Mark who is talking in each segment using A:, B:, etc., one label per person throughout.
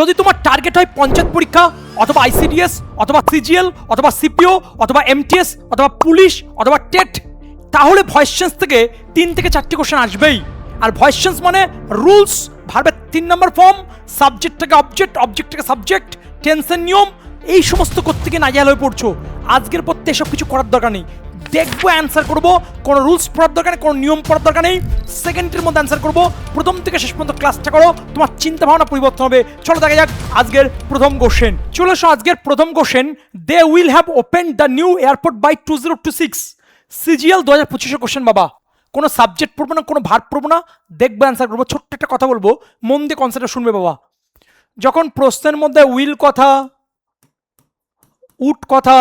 A: যদি তোমার টার্গেট হয় পঞ্চায়েত পরীক্ষা অথবা আইসিডিএস অথবা সিজিএল অথবা সিপিও অথবা এমটিএস অথবা পুলিশ অথবা টেট, তাহলে ভয়েস চেঞ্জ থেকে 3 থেকে 4টি কোশ্চেন আসবেই। আর ভয়েস চেঞ্জ মানে রুলস, ভার্বের 3 নম্বর ফর্ম, সাবজেক্ট থেকে অবজেক্ট, অবজেক্ট থেকে সাবজেক্ট, টেন্সের নিয়ম, এই সমস্ত করতে গিয়ে নাজেহাল হয়ে পড়ছো। আজকের পর এসব কিছু করার দরকার নেই, দেখবো অ্যান্সার করবো, কোনো রুলস পড়ার দরকার নেই, কোনো নিয়ম পড়ার দরকার নেই, সেকেন্ডের মধ্যে অ্যান্সার করবো। প্রথম থেকে শেষ পর্যন্ত ক্লাসটা করো, তোমার চিন্তা ভাবনা পরিবর্তন হবে। চলো দেখা যাক আজকের প্রথম কোশ্চেন। চলে এসো আজকের প্রথম question. They will have open the new airport by 2026। CGL 2025 question বাবা। কোনো সাবজেক্ট পড়বো না, কোনো ভার্ব পড়বো না, দেখবো অ্যান্সার করবো। ছোট্ট একটা কথা বলবো, মন দিয়ে কনসেপ্টটা শুনবে বাবা। যখন প্রশ্নের মধ্যে উইল কথা, উড কথা,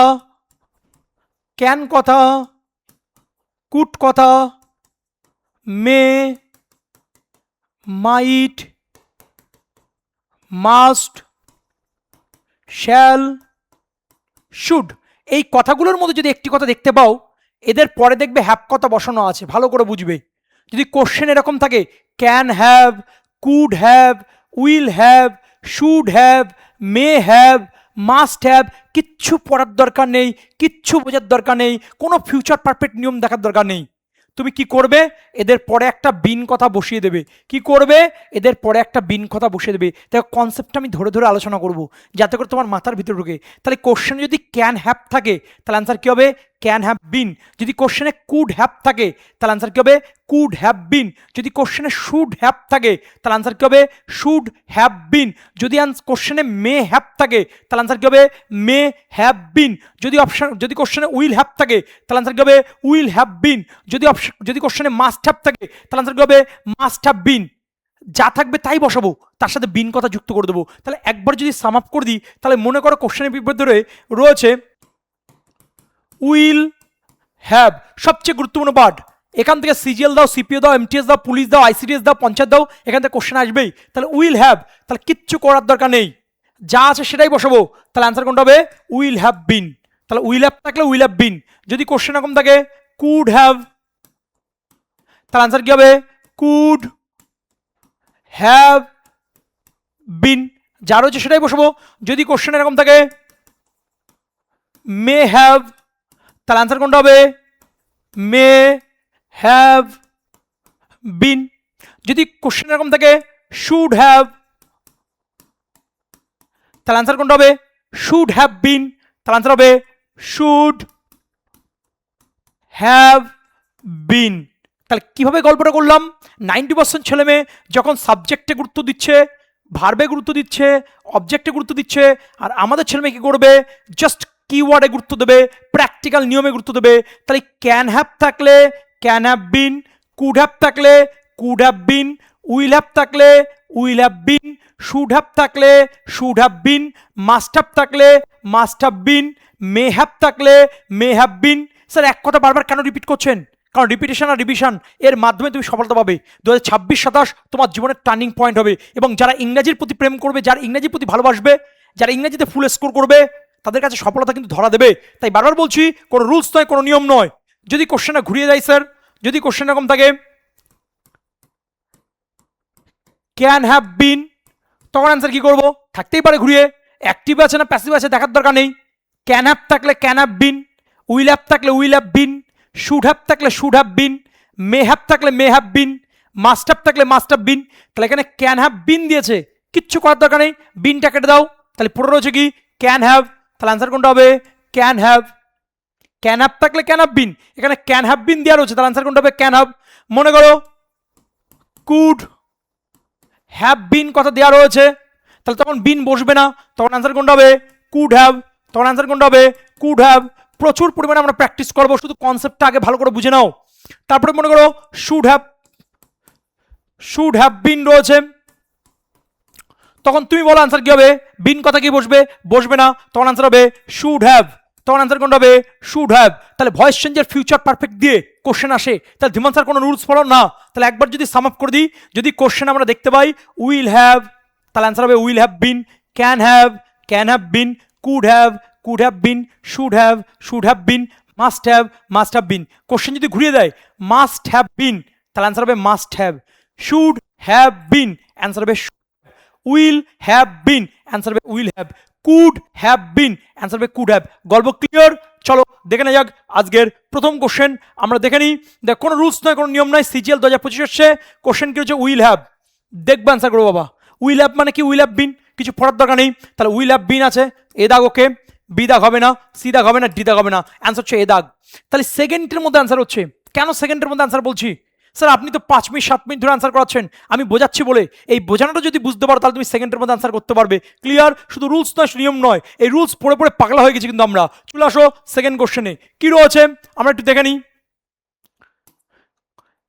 A: ক্যান কথা, কুট কথা, মে, মাইট, মাস্ট, শ্যাল, শুড, এই কথাগুলোর মধ্যে যদি একটি কথা দেখতে পাও, এদের পরে দেখবে হ্যাভ কথা বসানো আছে, ভালো করে বুঝবে। যদি কোশ্চেন এরকম থাকে can have, could have, will have, should have, may have, must have, কিচ্ছু পড়ার দরকার নেই, কিচ্ছু বোঝার দরকার নেই, কোনো ফিউচার পারফেক্ট নিয়ম দেখার দরকার নেই। তুমি কি করবে, এদের পরে একটা বিন কথা বসিয়ে দেবে। কি করবে, এদের পরে একটা বিন কথা বসিয়ে দেবে। দেখো কনসেপ্টটা আমি ধরে ধরে আলোচনা করব যাতে করে তোমার মাথার ভিতরে ঢুকে। তাহলে কোশ্চেনে যদি ক্যান হ্যাভ থাকে তাহলে অ্যান্সার কী হবে, ক্যান হ্যাভ বিন। যদি কোশ্চেনে কুড হ্যাভ থাকে তাহলে অ্যান্সার কী হবে, কুড হ্যাভ বিন। যদি কোশ্চেনে শুড হ্যাভ থাকে তাহলে অ্যান্সার কী হবে, শুড হ্যাভ বিন। যদি কোশ্চেনে মে হ্যাভ থাকে তাহলে অ্যান্সার কী হবে, মে হ্যাভ বিন। যদি কোশ্চেনে উইল হ্যাভ থাকে তাহলে অ্যান্সার কী হবে, উইল হ্যাভ বিন। যদি কোশ্চেনে মাস্ট হ্যাভ থাকে তাহলে অ্যান্সার কী হবে, মাস্ট হ্যাভ বিন। যা থাকবে তাই বসাবো, তার সাথে বিন কথা যুক্ত করে দেবো। তাহলে একবার যদি সাম আপ করে দিই, তাহলে মনে করো কোশ্চেনের ভিতরে রয়েছে উইল হ্যাভ, সবচেয়ে গুরুত্বপূর্ণ পার্ট। এখান থেকে সিজিএল দাও, সিপিও দাও, এমটিএস দাও, পুলিশ দাও, আইসিডিএস দাও, পঞ্চায়েত দাও, এখান থেকে কোশ্চেন আসবেই। তাহলে উইল হ্যাভ, তাহলে কিচ্ছু করার দরকার নেই, যা আছে সেটাই বসাবো। তাহলে অ্যান্সার কোনটা হবে, উইল হ্যাভ বিন। তাহলে উইল হ্যাভ থাকলে উইল হ্যাভ বিন। যদি কোশ্চেন এরকম থাকে কুড হ্যাভ, তাহলে অ্যান্সার কি হবে, কুড হ্যাভ বিন। যা রয়েছে সেটাই বসাবো। যদি কোশ্চেন এরকম থাকে মে হ্যাভ, তাহলে অ্যান্সার কোনটা হবে, মে হ্যাভ বিন। যদি কোশ্চেন এরকম থাকে শুড হ্যাভ, তাহলে অ্যান্সার কোনটা হবে, শুড হ্যাভ বিন। তাহলে অ্যান্সার হবে শুড হ্যাভ বিন। তাহলে কিভাবে গল্পটা করলাম, 90% ছেলে মেয়ে যখন সাবজেক্টে গুরুত্ব দিচ্ছে, ভার্বে গুরুত্ব দিচ্ছে, অবজেক্টে গুরুত্ব দিচ্ছে, আর আমাদের ছেলে মেয়ে কি করবে, জাস্ট কিওয়ার্ডে গুরুত্ব দেবে, প্র্যাকটিক্যাল নিয়মে গুরুত্ব দেবে। তাহলে ক্যান হ্যাভ থাকলে can have been, could have থাকলে could have been, will have থাকলে will have been, should have থাকলে should have been, must have থাকলে must have been, may have থাকলে মে হ্যাভ বিন। স্যার এক কথা বারবার কেন রিপিট করছেন, কারণ রিপিটেশন আর রিভিশন এর মাধ্যমে তুমি সফলতা পাবে। 2026-27 তোমার জীবনের টার্নিং পয়েন্ট হবে। এবং যারা ইংরেজির প্রতি প্রেম করবে, যারা ইংরেজির প্রতি ভালোবাসবে, যারা ইংরেজিতে ফুল স্কোর করবে, তাদের কাছে সফলতা কিন্তু ধরা দেবে। তাই বারবার বলছি, কোনো রুলস নয়, কোনো নিয়ম নয়। যদি কোশ্চেনটা ঘুরিয়ে যায় স্যার, যদি কোশ্চেন এরকম থাকে ক্যান হ্যাভ বিন, তখন অ্যান্সার কি করবো, থাকতেই পারে ঘুরিয়ে, অ্যাক্টিভ আছে না প্যাসিভ আছে দেখার দরকার নেই। ক্যান হ্যাভ থাকলে can have been, will have থাকলে will have been, should have থাকলে should have been, may have থাকলে may have been, must have থাকলে মাস্ট হ্যাভ বিন। তাহলে এখানে ক্যান হ্যাভ বিন দিয়েছে, কিচ্ছু করার দরকার নেই, বিনটা কেটে দাও। তাহলে পড়ে রয়েছে কি, ক্যান হ্যাভ। তাহলে অ্যান্সার কোনটা হবে, ক্যান হ্যাভ। ক্যান হ্যাভ থাকলে ক্যান হ্যাভ বিন, এখানে ক্যান হ্যাভ বিন দেওয়া রয়েছে, তাহলে অ্যান্সার কোনটা হবে, ক্যান হ্যাভ। মনে করো কুড হ্যাভ বিন কথা দেওয়া রয়েছে, তাহলে তখন বিন বসবে না, তখন অ্যান্সার কোনটা হবে, কুড হ্যাভ। তখন অ্যান্সার কোনটা হবে, কুড হ্যাভ। প্রচুর পরিমাণে আমরা প্র্যাকটিস করবো, শুধু কনসেপ্টটা আগে ভালো করে বুঝে নাও। তারপরে মনে করো শুড হ্যাভ, শুড হ্যাভ বিন রয়েছে, তখন তুমি বলো অ্যান্সার কি হবে, বিন কথা কি বসবে, বসবে না, তখন অ্যান্সার হবে শুড হ্যাভ। তখন অ্যান্সার কোনটা হবে, শুড হ্যাভ। তাহলে ভয়েস চেঞ্জের ফিউচার পারফেক্ট দিয়ে কোশ্চেন আসে, তাহলে ধীমান স্যার কোনো রুলস ফলো না। তাহলে একবার যদি সাম আপ করে দিই, যদি কোশ্চেন আমরা দেখতে পাই উইল হ্যাভ, তাহলে অ্যান্সার হবে will have been, can have been, could have been, should have been, must have bin. Question যদি ঘুরিয়ে দেয় মাস্ট হ্যাভ বিন, তাহলে অ্যান্সার হবে must have. Should have bin, answer হবে উইল হ্যাভ বিন, অ্যান্সার হবে will have. Could have bin, answer হবে could have. গল্প clear? চলো দেখে নেওয়া যাক আজকের প্রথম কোশ্চেন। আমরা দেখে নিই, দেখ কোনো রুলস নয়, কোনো নিয়ম নয়, সিজিএল 2025 এসছে, কোশ্চেন কি হচ্ছে উইল হ্যাভ। দেখবো অ্যান্সার করবো বাবা। উইল হ্যাভ মানে কি? উইল হ্যাভ বিন, কিছু পড়ার দরকার নেই। তাহলে উইল হ্যাভ বিন আছে, এ দাগ ওকে, বি দাগ হবে না, সি দাগ হবে না, ডি দাগ হবে না, অ্যান্সার হচ্ছে এ দাগ। তাহলে সেকেন্ডের মধ্যে অ্যান্সার হচ্ছে। কেন সেকেন্ডের মধ্যে অ্যান্সার বলছি? স্যার আপনি তো 5 মিনিট 7 মিনিট ধরে অ্যান্সার করাচ্ছেন, আমি বোঝাচ্ছি বলে। এই বোঝানোটা যদি বুঝতে পারো তাহলে তুমি সেকেন্ডের মধ্যে অ্যান্সার করতে পারবে। ক্লিয়ার? শুধু রুলস নয়, নিয়ম নয়, এই রুলস পড়ে পড়ে পাগলা হয়ে গেছি কিন্তু আমরা। চলে আসো সেকেন্ড কোশ্চেনে কি রয়েছে আমরা একটু দেখে নিই।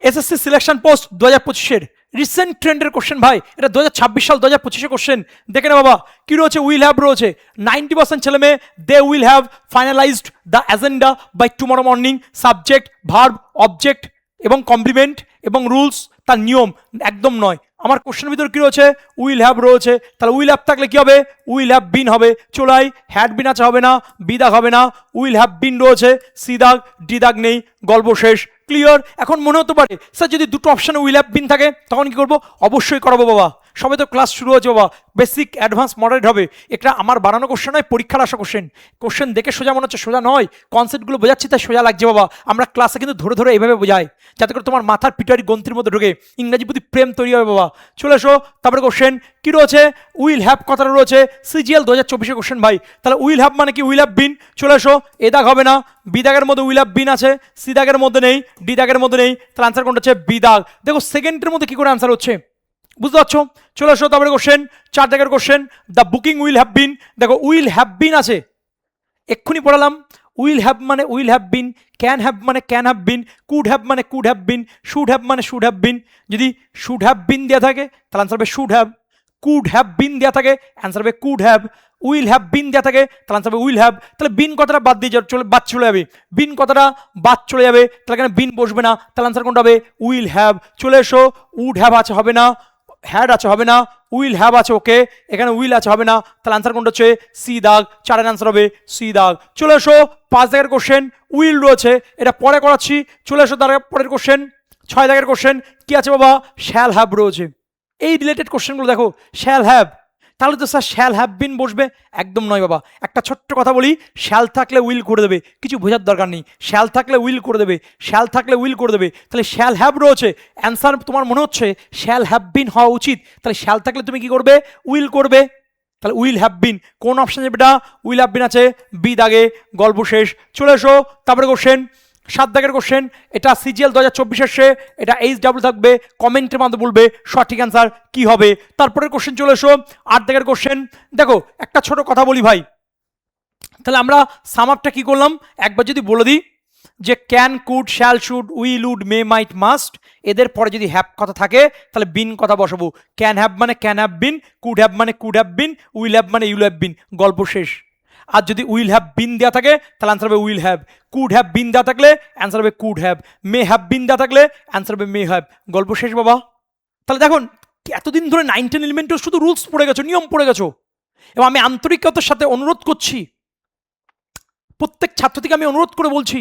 A: এসএসসি সিলেকশন পোস্ট 2025-এর রিসেন্ট ট্রেন্ডের কোশ্চেন ভাই, এটা 2026 সাল 2025-এ কোশ্চেন। দেখে না বাবা কি রয়েছে, উইল হ্যাভ রয়েছে। 90% ছেলে মেয়ে they will have finalised the agenda by tomorrow morning. Subject, verb, object এবং কমপ্লিমেন্ট এবং রুলস, তার নিয়ম একদম নয়। আমার কোশ্চেনের ভিতরে কি রয়েছে? উইল হ্যাভ রয়েছে। তাহলে উইল হ্যাভ থাকলে কি হবে? উইল হ্যাভ বিন হবে। চলাই হ্যাড বিন আছে, হবে না, বি দাগ হবে না, উইল হ্যাভ বিন রয়েছে, সি দাগ, ডি দাগ নেই, গল্প শেষ। ক্লিয়ার? এখন মনে হতে পারে স্যার যদি দুটো অপশানে উইল হ্যাভ বিন থাকে তখন কি করবো? অবশ্যই করাবো বাবা। সবাই তো ক্লাস শুরু হয়েছে বাবা, বেসিক অ্যাডভান্স মডারেট হবে। এটা আমার বানানো কোশ্চেন নয়, পরীক্ষার আসা কোশ্চেন। কোশ্চেন দেখে সোজা মনে হচ্ছে, সোজা নয়, কনসেপ্টগুলো বোঝাচ্ছি তাই সোজা লাগছে বাবা। আমরা ক্লাসে কিন্তু ধরে ধরে এইভাবে বোঝাই যাতে করে তোমার মাথার পিটারি গ্রন্থির মধ্যে ঢুকে ইংরাজি প্রতি প্রেম তৈরি হবে বাবা। চলে এসো তারপরে কোশ্চেন কি রয়েছে, উইল হ্যাভ কথাটা রয়েছে সিজিএল 2024-এর কোশ্চেন ভাই। তাহলে উইল হ্যাভ মানে কি? উইল হ্যাভ বিন। চলে এসো, এ দাগ হবে না, বি দাগের মধ্যে উইল হ্যাভ বিন আছে, সি দাগের মধ্যে নেই, ডি দাগের মধ্যে নেই, তাহলে আনসার কোনটা হচ্ছে? বি দাগ। দেখো সেকেন্ডের মধ্যে কি করে আনসার হচ্ছে, বুঝতে পারছো? চলে আসো তারপরে কোশ্চেন 4 দাগের question, the booking will have been. দেখো উইল হ্যাভ বিন আছে, এক্ষুনি পড়ালাম। উইল হ্যাভ মানে will have been, can have মানে can have been, could have মানে could have been, should have মানে শুড হ্যাভ বিন। যদি শুড হ্যাভ বিন দেওয়া থাকে তাহলে আনসার হবে should have. Could have been দেওয়া থাকে অ্যান্সার হবে could have. Will have been দেওয়া থাকে তাহলে আনসার হবে উইল হ্যাভ। তাহলে বিন কথাটা বাদ দিয়ে বাদ চলে যাবে, বিন কথাটা বাদ চলে যাবে, তাহলে এখানে বিন বসবে না, তাহলে আনসার কোনটা হবে? Will have. চলে এসো, উড হ্যাভ আছে, হবে না, হ্যাড আছে, হবে না, উইল হ্যাভ আছে ওকে, এখানে উইল আছে, হবে না, তাহলে আনসার কোনটা হচ্ছে? সি দাগ। 4-এর আনসার হবে সি দাগ। চলে এসো 5 দাগের কোশ্চেন, উইল রয়েছে, এটা পরে করাচ্ছি। চলে এসো তার পরের কোশ্চেন 6 দাগের কোশ্চেন কি আছে বাবা? শ্যাল হ্যাভ রয়েছে। এই রিলেটেড কোশ্চেনগুলো দেখো, শ্যাল হ্যাভ, তাহলে তো স্যার শ্যাল হ্যাভ বিন বসবে, একদম নয় বাবা। একটা ছোট্ট কথা বলি, শ্যাল থাকলে উইল করে দেবে, কিছু বোঝার দরকার নেই। শ্যাল থাকলে উইল করে দেবে, শ্যাল থাকলে উইল করে দেবে। তাহলে শ্যাল হ্যাভ রয়েছে, অ্যান্সার তোমার মনে হচ্ছে শ্যাল হ্যাভ বিন হওয়া উচিত, তাহলে শ্যাল থাকলে তুমি কি করবে? উইল করবে। তাহলে উইল হ্যাভ বিন কোন অপশন যাবে? এটা উইল হ্যাভ বিন আছে, বি দাগে, গল্প শেষ। চলে এসো তারপরে কোশ্চেন 7 দাগের কোশ্চেন, এটা সিজিএল 2024 এসে, এটা HW থাকবে, কমেন্টের মাধ্যমে বলবে সঠিক অ্যান্সার কি হবে। তারপরের কোশ্চেন চলে এসো 8 দাগের কোশ্চেন। দেখো একটা ছোট কথা বলি ভাই, তাহলে আমরা সাম আপটা কি করলাম একবার যদি বলে দিই, যে can, could, shall, should, will, would, may, might, must, এদের পরে যদি হ্যাভ কথা থাকে তাহলে বিন কথা বসাবো। ক্যান হ্যাভ মানে can have been, could have মানে could have been, will have মানে উইল হ্যাভ বিন, গল্প শেষ। আর যদি উইল হ্যাভ বিন দেওয়া থাকে তাহলে আনসার হবে will have. Could have been দেওয়া থাকলে অ্যান্সার হবে could have. May have been দেওয়া থাকলে অ্যান্সার হবে মে হ্যাভ, গল্প শেষ বাবা। তাহলে দেখুন এতদিন ধরে 9-10 এলিমেন্টেও শুধু রুলস পড়ে গেছো, নিয়ম পড়ে গেছো। এবং আমি আন্তরিকতার সাথে অনুরোধ করছি, প্রত্যেক ছাত্র থেকে আমি অনুরোধ করে বলছি,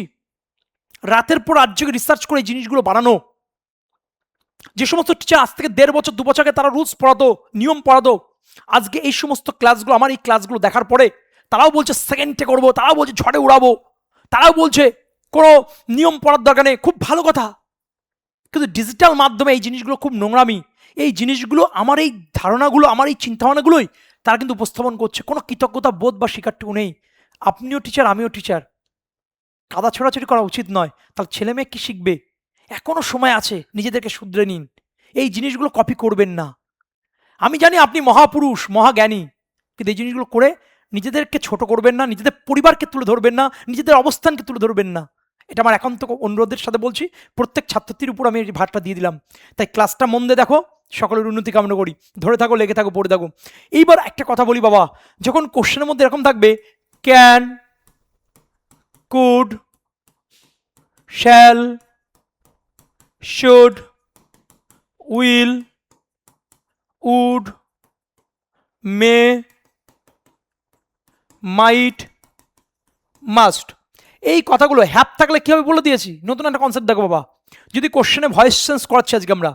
A: রাতের পর রাত জেগে রিসার্চ করে এই জিনিসগুলো বানানো। যে সমস্ত টিচার আজ থেকে 1.5 বছর 2 বছর আগে তারা রুলস পড়াতো, নিয়ম পড়াতো, আজকে এই সমস্ত ক্লাসগুলো, আমার এই ক্লাসগুলো দেখার পরে তারাও বলছে সেকেন্ডে করবো, তারাও বলছে ঝড়ে উড়াবো, তারাও বলছে কোনো নিয়ম পড়ার দরকার নেই। খুব ভালো কথা, কিন্তু ডিজিটাল মাধ্যমে এই জিনিসগুলো খুব নোংরামি। এই জিনিসগুলো, আমার এই ধারণাগুলো, আমার এই চিন্তাভাবনাগুলোই তারা কিন্তু উপস্থাপন করছে, কোনো কৃতজ্ঞতা বোধ বা স্বীকারটুকু নেই। আপনিও টিচার, আমিও টিচার, কাদা ছোড়াছড়ি করা উচিত নয়। তাহলে ছেলে মেয়ে কি শিখবে? এখনো সময় আছে, নিজেদেরকে শুধরে নিন, এই জিনিসগুলো কপি করবেন না। আমি জানি আপনি মহাপুরুষ, মহাজ্ঞানী, কিন্তু এই জিনিসগুলো করে নিজেদেরকে ছোট করবেন না, নিজেদের পরিবারকে তুলে ধরবেন না, নিজেদের অবস্থানকে তুলে ধরবেন না। এটা আমার একান্ত অনুরোধের সাথে বলছি, প্রত্যেক ছাত্রীর উপর আমি এই ভারটা দিয়ে দিলাম। তাই ক্লাসটা মন দিয়ে দেখো, সকলের উন্নতি কামনা করি। ধরে থাকো, লেগে থাকো, পড়ে থাকো। এইবার একটা কথা বলি বাবা, যখন কোশ্চেনের মধ্যে এরকম থাকবে can, could, shall, should, will, would, may, might, must, এই কথাগুলো হ্যাভ থাকলে কী হবে বলে দিয়েছি। নতুন একটা কনসেপ্ট দেখো বাবা, যদি কোশ্চেনে ভয়েস চেঞ্জ করাচ্ছি আজকে আমরা,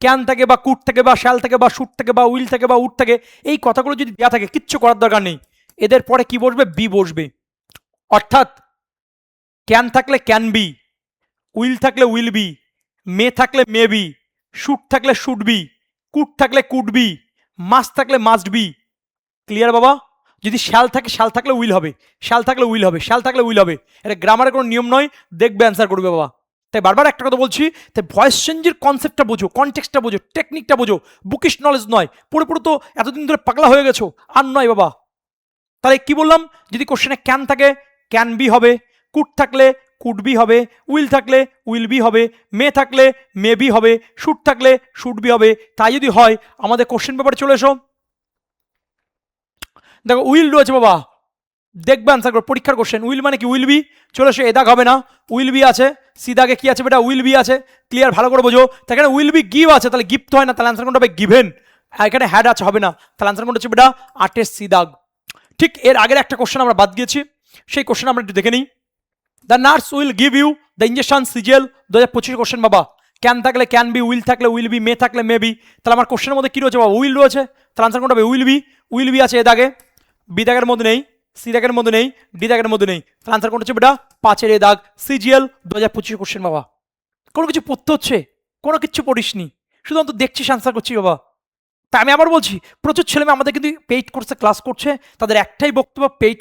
A: ক্যান থাকে বা কুড থাকে বা শ্যাল থাকে বা শুট থাকে বা উইল থাকে বা উড থাকে, এই কথাগুলো যদি দেওয়া থাকে কিচ্ছু করার দরকার নেই, এদের পরে কি বসবে? বি বসবে। অর্থাৎ ক্যান থাকলে ক্যান বি, উইল থাকলে উইল বি, মে থাকলে মে বি, শুট থাকলে শুড বি, কুড থাকলে কুড বি, মাস্ট থাকলে মাস্ট বি। ক্লিয়ার বাবা? যদি শ্যাল থাকে, শ্যাল থাকলে উইল হবে, শ্যাল থাকলে উইল হবে, শ্যাল থাকলে উইল হবে। এটা গ্রামারের কোনো নিয়ম নয়, দেখবে অ্যান্সার করবে বাবা। তাই বারবার একটা কথা বলছি, তাই ভয়েস চেঞ্জের কনসেপ্টটা বোঝো, কনটেক্সটটা বোঝো, টেকনিকটা বোঝো, বুকিশ নলেজ নয়। পুরো তো এতদিন ধরে পাগলা হয়ে গেছো, আর নয় বাবা। তাহলে কি বললাম? যদি কোশ্চেনে ক্যান থাকে ক্যান বি হবে, কুড থাকলে কুড বি হবে, উইল থাকলে উইল বি হবে, মে থাকলে মে বি হবে, শুড থাকলে শুড বি হবে। তাই যদি হয় আমাদের কোশ্চেন পেপারে চলে এসো। দেখো উইল রয়েছে বাবা, দেখবে আনসার করো, পরীক্ষার কোশ্চেন। উইল মানে কি? Will be. চলে এসো, এ দাগ হবে না, উইল বি আছে। সি দাগে কি আছে বেটা? উইল বি আছে। ক্লিয়ার? ভালো করে বোঝো। এখানে উইল বি গিভ আছে, তাহলে গিফট হয় না, তাহলে আনসার কোনটা হবে? গিভেন। আর এখানে হ্যাড আছে, হবে না, তাহলে আনসার কোনটা হচ্ছে বেটা? 8 সি দাগ। ঠিক এর আগের একটা কোশ্চেন আমরা বাদ দিয়েছি, সেই কোশ্চেন আমরা একটু দেখে নিই। The nurse will give you the injection CGL, 2025 question বাবা। ক্যান থাকলে ক্যান বি, উইল থাকলে উইল বি, মে থাকলে মে বি। তাহলে আমার কোশ্চেনের মধ্যে কি রয়েছে বাবা? উইল রয়েছে, তাহলে আনসার কোনটা হবে? Will be. উইল বি আছে এ দাগে, বি দাগের মধ্যে নেই, সি দাগের মধ্যে নেই, ডি দাগের মধ্যে নেই, তাহলে আনসার কোনটা হচ্ছে বেটা? 5 এ দাগ, সিজিএল 2025 কোশ্চেন বাবা। কোনো কিছু পড়তে হচ্ছে? কোনো কিছু পড়িসনি, শুধুমাত্র দেখছিস, আনসার করছি বাবা। তা আমি আবার বলছি, প্রচুর ছেলেমেয়ে আমাদের কিন্তু পেইড কোর্সে ক্লাস করছে, তাদের একটাই বক্তব্য, পেইড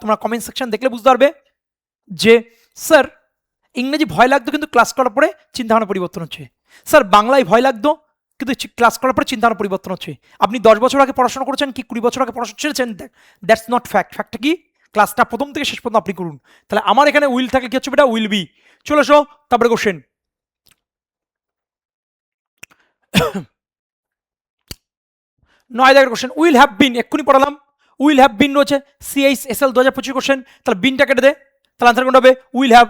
A: তোমরা কমেন্ট সেকশন দেখলে বুঝতে পারবে যে স্যার ইংরেজি ভয় লাগতো কিন্তু ক্লাস করার পরে চিন্তাভাবনা পরিবর্তন হচ্ছে, স্যার বাংলায় ভয় লাগতো কিন্তু ক্লাস করার পরে চিন্তাভাবনা পরিবর্তন হচ্ছে। আপনি 10 বছর আগে পড়াশোনা করেছেন কি 20 বছর আগে পড়াশোনা ছেড়েছেন, দ্যাটস নট ফ্যাক্ট। ফ্যাক্টটা কি? ক্লাসটা প্রথম থেকে শেষ পর্যন্ত আপনি করুন। তাহলে আমার এখানে উইল থাকলে কি হচ্ছে বেটা? Will be. চলে এসো তারপরে কোশ্চেন। 9 দাগের কোশ্চেন, উইল হ্যাভ বিন, এক্ষুনি পড়ালাম। উইল হ্যাভ বিন রয়েছে, CHSL 2025 কোশ্চেন, তাহলে বিনটা কেটে দে, তাহলে আনসার কোনটা হবে? Will have.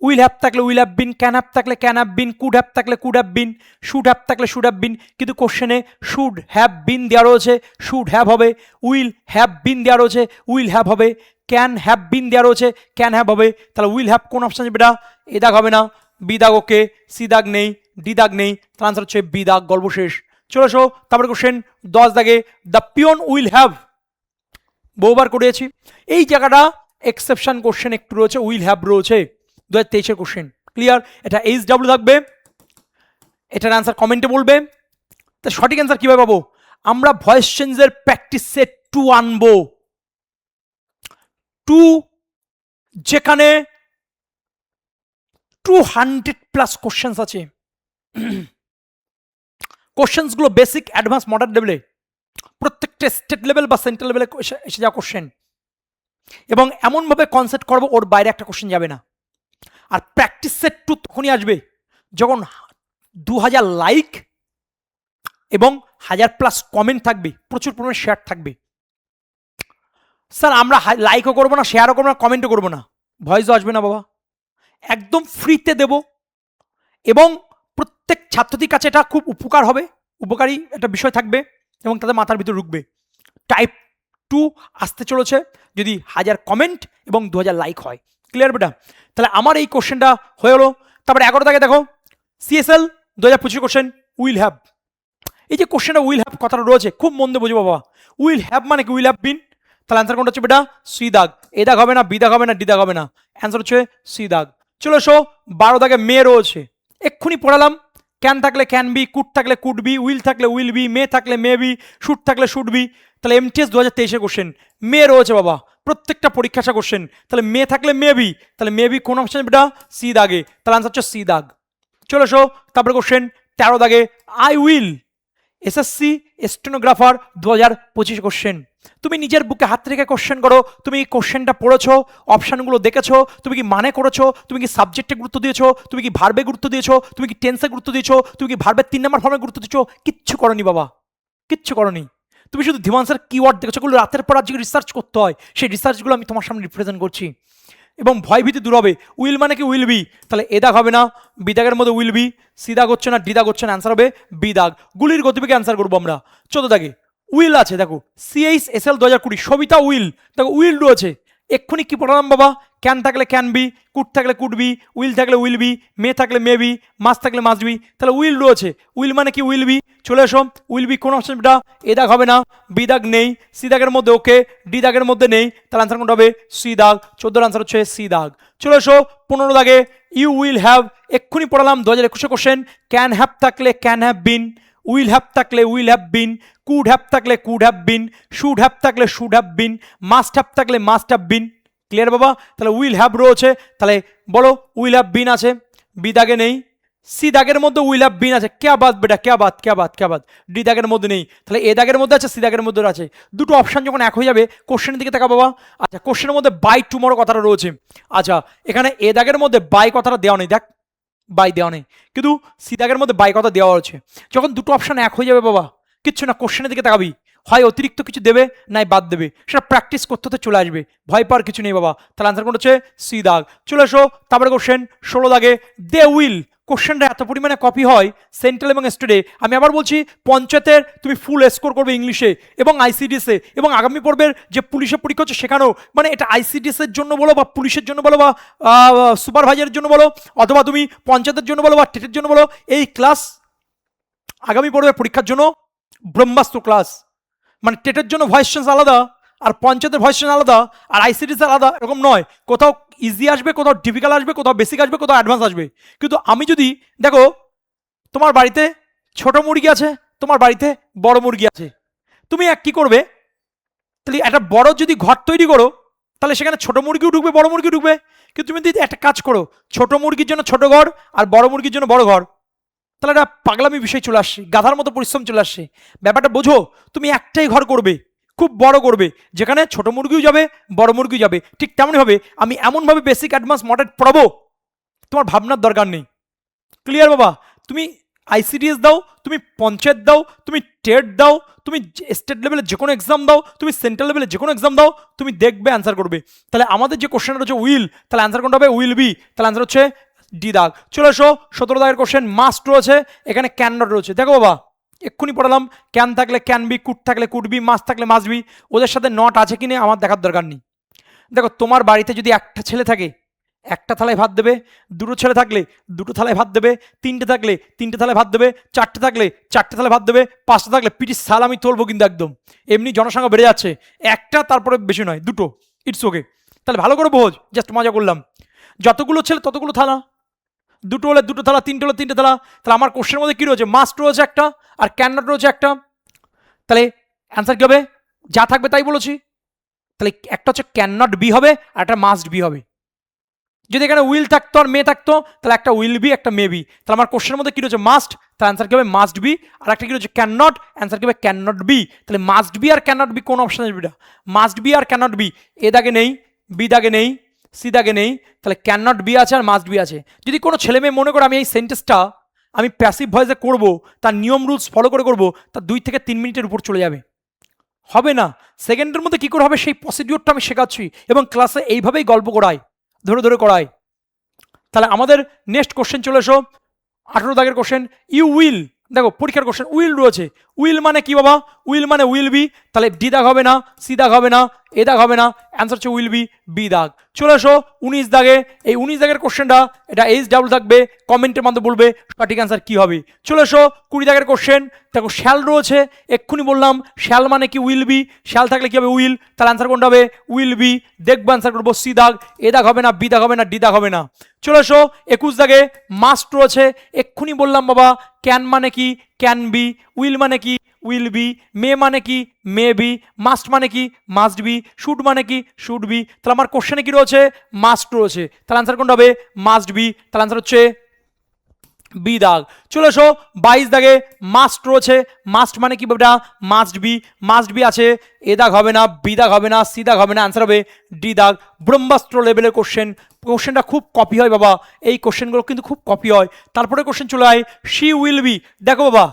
A: উইল হ্যাভ থাকলে will have been, can have থাকলে can have been, could have থাকলে could have been, should have থাকলে শুড হ্যাভ বিন। কিন্তু কোশ্চেনে শুড হ্যাভ বিন দেওয়া রয়েছে, শুড হ্যাভ হবে। উইল হ্যাভ বিন দেওয়া রয়েছে, উইল হ্যাভ হবে। ক্যান হ্যাভ বিন দেওয়া রয়েছে, ক্যান হ্যাভ হবে। তাহলে উইল হ্যাভ কোন অপশন আছে বেটা? এ দাগ হবে না, বি দাগ ওকে, সি দাগ নেই, ডি দাগ নেই, তাহলে আনসার হচ্ছে বি দাগ, গল্প শেষ। চলে এসো তারপরে কোশ্চেন 10 দাগে, দ্য পিয়ন উইল হ্যাভ, বহুবার করেছি এই জায়গাটা, এক্সেপশন কোশ্চেন একটু রয়েছে, উইল হ্যাভ রয়েছে, 2023 কোশ্চেন। ক্লিয়ার? এটা HW থাকবে, এটার অ্যান্সার কমেন্টে বলবে। তা সঠিক অ্যান্সার কিভাবে পাবো? আমরা ভয়েস চেঞ্জের প্র্যাকটিস সেট 2 আনবো, 2 যেখানে 200+ কোশ্চেন্স আছে। কোশ্চেন্সগুলো বেসিক, অ্যাডভান্স, মডার্ন লেভেলে, প্রত্যেকটা স্টেট লেভেল বা সেন্ট্রাল লেভেলে এসে যাওয়া কোশ্চেন, এবং এমনভাবে কনসেপ্ট করবো ওর বাইরে একটা কোশ্চেন যাবে না। আর প্র্যাকটিস সেট 2 তখনই আসবে যখন 2000 লাইক এবং 1000+ কমেন্ট থাকবে, প্রচুর পরিমাণে শেয়ার থাকবে। স্যার আমরা লাইকও করবো না, শেয়ারও করবো না, কমেন্টও করবো না, ভয়েসও আসবে না বাবা, একদম ফ্রিতে দেব। এবং প্রত্যেক ছাত্রদের কাছে এটা খুব উপকারী একটা বিষয় থাকবে এবং তাদের মাথার ভিতর ঢুকবে। টাইপ 2 আসতে চলেছে যদি 1000 কমেন্ট এবং 2000 লাইক হয়। ক্লিয়ার বেটা? তাহলে আমার এই কোশ্চেনটা হয়ে হলো। তারপরে 11 দাগে দেখো, CSL 2025 কোশ্চেন, উইল হ্যাভ। এই যে কোশ্চেনটা উইল হ্যাভ কথাটা রয়েছে, খুব মন দিয়ে বুঝো বাবা। উইল হ্যাভ মানে কি? Will have been. তাহলে অ্যান্সার কোনটা হচ্ছে বেটা? সি দাগ। এ দাগ হবে না, বি দাগ হবে না, ডি দাগ হবে না, অ্যান্সার হচ্ছে সি দাগ। চলো এসো 12 দাগে মে রয়েছে, এক্ষুনি পড়ালাম। ক্যান থাকলে ক্যান বি, কুড থাকলে কুড বি, উইল থাকলে উইল বি, মে থাকলে মে বি, শুড থাকলে শুড বি। তাহলে MTS 2023 কোশ্চেন, মে রয়েছে বাবা, প্রত্যেকটা পরীক্ষা আসা কোশ্চেন। তাহলে মে থাকলে মে বি, তাহলে মে বি কোন অপশন বেটা? সি দাগে, তাহলে আনসার হচ্ছে সি দাগ। চলো এসো তারপরে কোশ্চেন 13 দাগে, I will, SSC stenographer 2025 question. তুমি নিজের বুকে হাত রেখে কোশ্চেন করো, তুমি কি কোশ্চেনটা পড়েছো, অপশানগুলো দেখেছো, তুমি কি মানে করেছো, তুমি কি সাবজেক্টে গুরুত্ব দিয়েছো, তুমি কি ভার্বে গুরুত্ব দিয়েছো, তুমি কি টেন্সে গুরুত্ব দিয়েছো, তুমি কি ভার্বের 3 নম্বর ফর্মে গুরুত্ব দিয়েছো? কিচ্ছু করনি বাবা, কিচ্ছু করনি। তুমি শুধু ধীমাংসের কিওয়ার্ড দেখেছো, ওগুলো রাতের পর আজকে রিসার্চ করতে হয়, সেই রিসার্চগুলো আমি তোমার সামনে রিপ্রেজেন্ট করছি। এবং ভয়ভীতি দূর হবে। উইল মানে কি? উইল বি, তাহলে এ দাগ হবে না, বি দাগের মধ্যে উইল বি, সি দাগ হচ্ছে না, ডি দাগ হচ্ছে না, অ্যান্সার হবে বি দাগ। গুলির গতিবেগে অ্যান্সার করবো আমরা। 14 দাগে উইল আছে, দেখো CHSL 2020, সবিতা উইল, দেখো উইল রয়েছে, এক্ষুনি কি পড়ালাম বাবা? ক্যান থাকলে ক্যান বি, কুড থাকলে কুড বি, উইল থাকলে উইল বি, মে থাকলে মে বি, মাস্ট থাকলে মাস্ট বি। তাহলে উইল রয়েছে, উইল মানে কি উইল বি, চলে এসো। উইল বি কোন অপশন? এটা এ দাগ হবে না, বি দাগ নেই, সি দাগের মধ্যে ওকে, ডি দাগের মধ্যে নেই, তাহলে আনসার কোনটা হবে? সি দাগ। 14 আনসার হচ্ছে সি দাগ। চলে এসো 15 দাগে, ইউ উইল হ্যাভ, এক্ষুনি পড়ালাম 2021 কোশ্চেন। ক্যান হ্যাভ থাকলে can have been, will have থাকলে will have been, could have থাকলে could have been, should have থাকলে should have been, must have থাকলে মাস্ট হ্যাভ বিন। ক্লিয়ার বাবা? তাহলে উইল হ্যাভ রয়েছে, তাহলে বলো উইল হ্যাভ বিন আছে, বি দাগে নেই, সি দাগের মধ্যে উইল হ্যাভ বিন আছে, ক্যা বাত বেটা, ক্যা বাত ক্যা বাত ক্যা বাত। ডি দাগের মধ্যে নেই, তাহলে এ দাগের মধ্যে আছে, সি দাগের মধ্যে আছে। দুটো অপশন যখন এক হয়ে যাবে, কোশ্চেনের দিকে তাকা বাবা। আচ্ছা, কোশ্চেনের মধ্যে বাই টুমরো কথাটা রয়েছে। আচ্ছা, এখানে এ দাগের মধ্যে বাই কথাটা দেওয়া নেই, দেখ বাই দেওয়া নেই, কিন্তু সি দাগের মধ্যে বাই কথা দেওয়া হচ্ছে। যখন দুটো অপশন এক হয়ে যাবে বাবা, কিচ্ছু না, কোশ্চেনের দিকে তাকাবি, হয় অতিরিক্ত কিছু দেবে নাই বাদ দেবে, সেটা প্র্যাকটিস করতে হতে চলে আসবে, ভয় পাওয়ার কিছু নেই বাবা। তাহলে আনসার কোনটা হচ্ছে? সি দাগ। চলে এসো তারপরে কোশ্চেন 16 দাগে, দে উইল। কোশ্চেনটা এত পরিমাণে কপি হয় সেন্ট্রাল এবং স্টেটে, আমি আবার বলছি, পঞ্চায়েতের তুমি ফুল স্কোর করবে ইংলিশে এবং আইসিডিএসে, এবং আগামী পর্বের যে পুলিশের পরীক্ষা হচ্ছে সেখানেও, মানে এটা আইসিডিএসের জন্য বলো বা পুলিশের জন্য বলো বা সুপারভাইজারের জন্য বলো, অথবা তুমি পঞ্চায়েতের জন্য বলো বা টেটের জন্য বলো, এই ক্লাস আগামী পর্বের পরীক্ষার জন্য ব্রহ্মাস্ত্র ক্লাস। মানে টেটের জন্য ভয়েস চেঞ্জ আলাদা, আর পঞ্চায়েতের ভয়েস চেঞ্জ আলাদা, আর আইসিডিএস আলাদা, এরকম নয়। কোথাও ইজি আসবে, কোথাও ডিফিকাল্ট আসবে, কোথাও বেসিক আসবে, কোথাও অ্যাডভান্স আসবে। কিন্তু আমি যদি দেখো, তোমার বাড়িতে ছোট মুরগি আছে, তোমার বাড়িতে বড় মুরগি আছে, তুমি এক কি করবে? তাহলে একটা বড় যদি ঘর তৈরি করো, তাহলে সেখানে ছোট মুরগিও ঢুকবে, বড় মুরগিও ঢুকবে। কিন্তু তুমি যদি একটা কাজ করো, ছোট মুরগির জন্য ছোট ঘর আর বড় মুরগির জন্য বড় ঘর, তাহলে একটা পাগলামি বিষয় চলে আসছে, গাধার মতো পরিশ্রম চলে আসছে। ব্যাপারটা বোঝো, তুমি একটাই ঘর করবে, খুব বড় করবে, যেখানে ছোট মুরগিও যাবে, বড় মুরগিও যাবে। ঠিক তেমনই হবে, আমি এমনভাবে বেসিক অ্যাডভান্স মডেল পড়াবো, তোমার ভাবনার দরকার নেই। ক্লিয়ার বাবা? তুমি আইসিডিএস দাও, তুমি পঞ্চায়েত দাও, তুমি টেট দাও, তুমি স্টেট লেভেলে যে কোনো এক্সাম দাও, তুমি সেন্ট্রাল লেভেলে যে কোনো এক্সাম দাও, তুমি দেখবে অ্যান্সার করবে। তাহলে আমাদের যে কোশ্চেনটা হচ্ছে উইল, তাহলে অ্যান্সার কোনটা হবে? Will be. তাহলে অ্যান্সার হচ্ছে ডি দাগ। চলে এসো 17 দাগের কোশ্চেন, মাস্ট রয়েছে, এখানে ক্যান নট রয়েছে। দেখো বাবা, এক্ষুনি পড়ালাম, ক্যান থাকলে ক্যান বি, কুড থাকলে কুড বি, মাস্ট থাকলে মাস্ট বি, ওদের সাথে নট আছে কিনা আমার দেখার দরকার নেই। দেখো, তোমার বাড়িতে যদি একটা ছেলে থাকে, একটা থালায় ভাত দেবে, দুটো ছেলে থাকলে দুটো থালায় ভাত দেবে, তিনটে থাকলে তিনটে থালায় ভাত দেবে, চারটে থাকলে চারটে থালায় ভাত দেবে, পাঁচটা থাকলে পিটির সাল আমি তুলবো কিন্তু একদম। এমনি জনসংখ্যা বেড়ে যাচ্ছে, একটা তারপরে বেশি নয়, দুটো, ইটস ওকে। তাহলে ভালো করে বোঝ, জাস্ট মজা করলাম। যতগুলো ছেলে ততগুলো থালা, দুটো হলে দুটো থালা, তিনটে হলে তিনটে থালা। তাহলে আমার কোশ্চেনের মধ্যে কী রয়েছে? মাস্ট রয়েছে একটা, আর ক্যান নট রয়েছে একটা। তাহলে অ্যান্সার কী হবে? যা থাকবে তাই বলেছি। তাহলে একটা হচ্ছে ক্যান নট বি হবে, আর একটা মাস্ট বি হবে। যদি এখানে উইল থাকতো আর মে থাকতো, তাহলে একটা উইল বি, একটা মে বি। তাহলে আমার কোশ্চেনের মধ্যে কী রয়েছে? মাস্ট, তাহলে অ্যান্সার কী হবে? Must be. আর একটা কী রয়েছে? ক্যান নট, অ্যান্সার কী হবে? Can not be. তাহলে মাস্ট বি আর ক্যান নট বি কোন অপশন আসবে? এটা মাস্ট বি আর ক্যান নট বি। এ দাগে নেই, বি দাগে নেই, সি দাগে নেই, তাহলে ক্যান নট বি আছে আর মাস্ট বি আছে। যদি কোনো ছেলে মেয়ে মনে করে আমি এই সেন্টেন্সটা আমি প্যাসিভ ভয়েসে করবো, তার নিয়ম রুলস ফলো করে করবো, তার 2 থেকে 3 মিনিটের উপর চলে যাবে, হবে না। সেকেন্ডের মধ্যে কী করে হবে সেই প্রসিডিওরটা আমি শেখাচ্ছি, এবং ক্লাসে এইভাবেই গল্প করাই, ধরে ধরে করাই। তাহলে আমাদের নেক্সট কোশ্চেন চলে এসো 18 দাগের কোশ্চেন, ইউ উইল। দেখো, পরীক্ষার কোশ্চেন উইল রয়েছে। উইল মানে কি বাবা? উইল মানে উইল বি। তাহলে ডি দাগ হবে না, সি দাগ হবে না, এ দাগ হবে না, অ্যান্সার হচ্ছে উইল বি, বি দাগ। চলে এসো 19 দাগে, এই 19 দাগের কোশ্চেনটা, এটা এইচ ডাবল থাকবে, কমেন্টের মধ্যে বলবে সঠিক অ্যান্সার কি হবে। চলে এসো 20 দাগের কোশ্চেন, দেখো শ্যাল রয়েছে, এক্ষুনি বললাম শ্যাল মানে কি? Will be. শ্যাল থাকলে কি হবে? উইল। তাহলে অ্যান্সার কোনটা হবে? Will be. দেখবো অ্যান্সার করবো সি দাগ, এ দাগ হবে না, বি দাগ হবে না, ডি দাগ হবে না। চলে এসো 21 দাগে, মাস্ট রয়েছে, এক্ষুনি বললাম বাবা, ক্যান মানে কি? Can be. উইল মানে কি? Will be. মে মানে কি? May be. মাস্ট মানে কি? Must be. শুড মানে কি? Should be. তাহলে আমার কোশ্চেনে কি রয়েছে? মাস্ট রয়েছে, তাহলে অ্যান্সার কোনটা হবে? Must be. তাহলে অ্যান্সার হচ্ছে বি দাগ। চলে এসো 22 দাগে, মাস্ট রয়েছে, মাস্ট মানে কি বেটা? Must be. মাস্ট বি আছে, এ দাগ হবে না, বি দাগ হবে না, সি দাগ হবে না, অ্যান্সার হবে ডি দাগ। ব্রহ্মাস্ত্র লেভেলের কোশ্চেন, কোশ্চেনটা খুব কপি হয় বাবা, এই কোশ্চেনগুলো কিন্তু খুব কপি হয়। তারপরে কোশ্চেন চলে আয়, শি উইল বি। দেখো বাবা,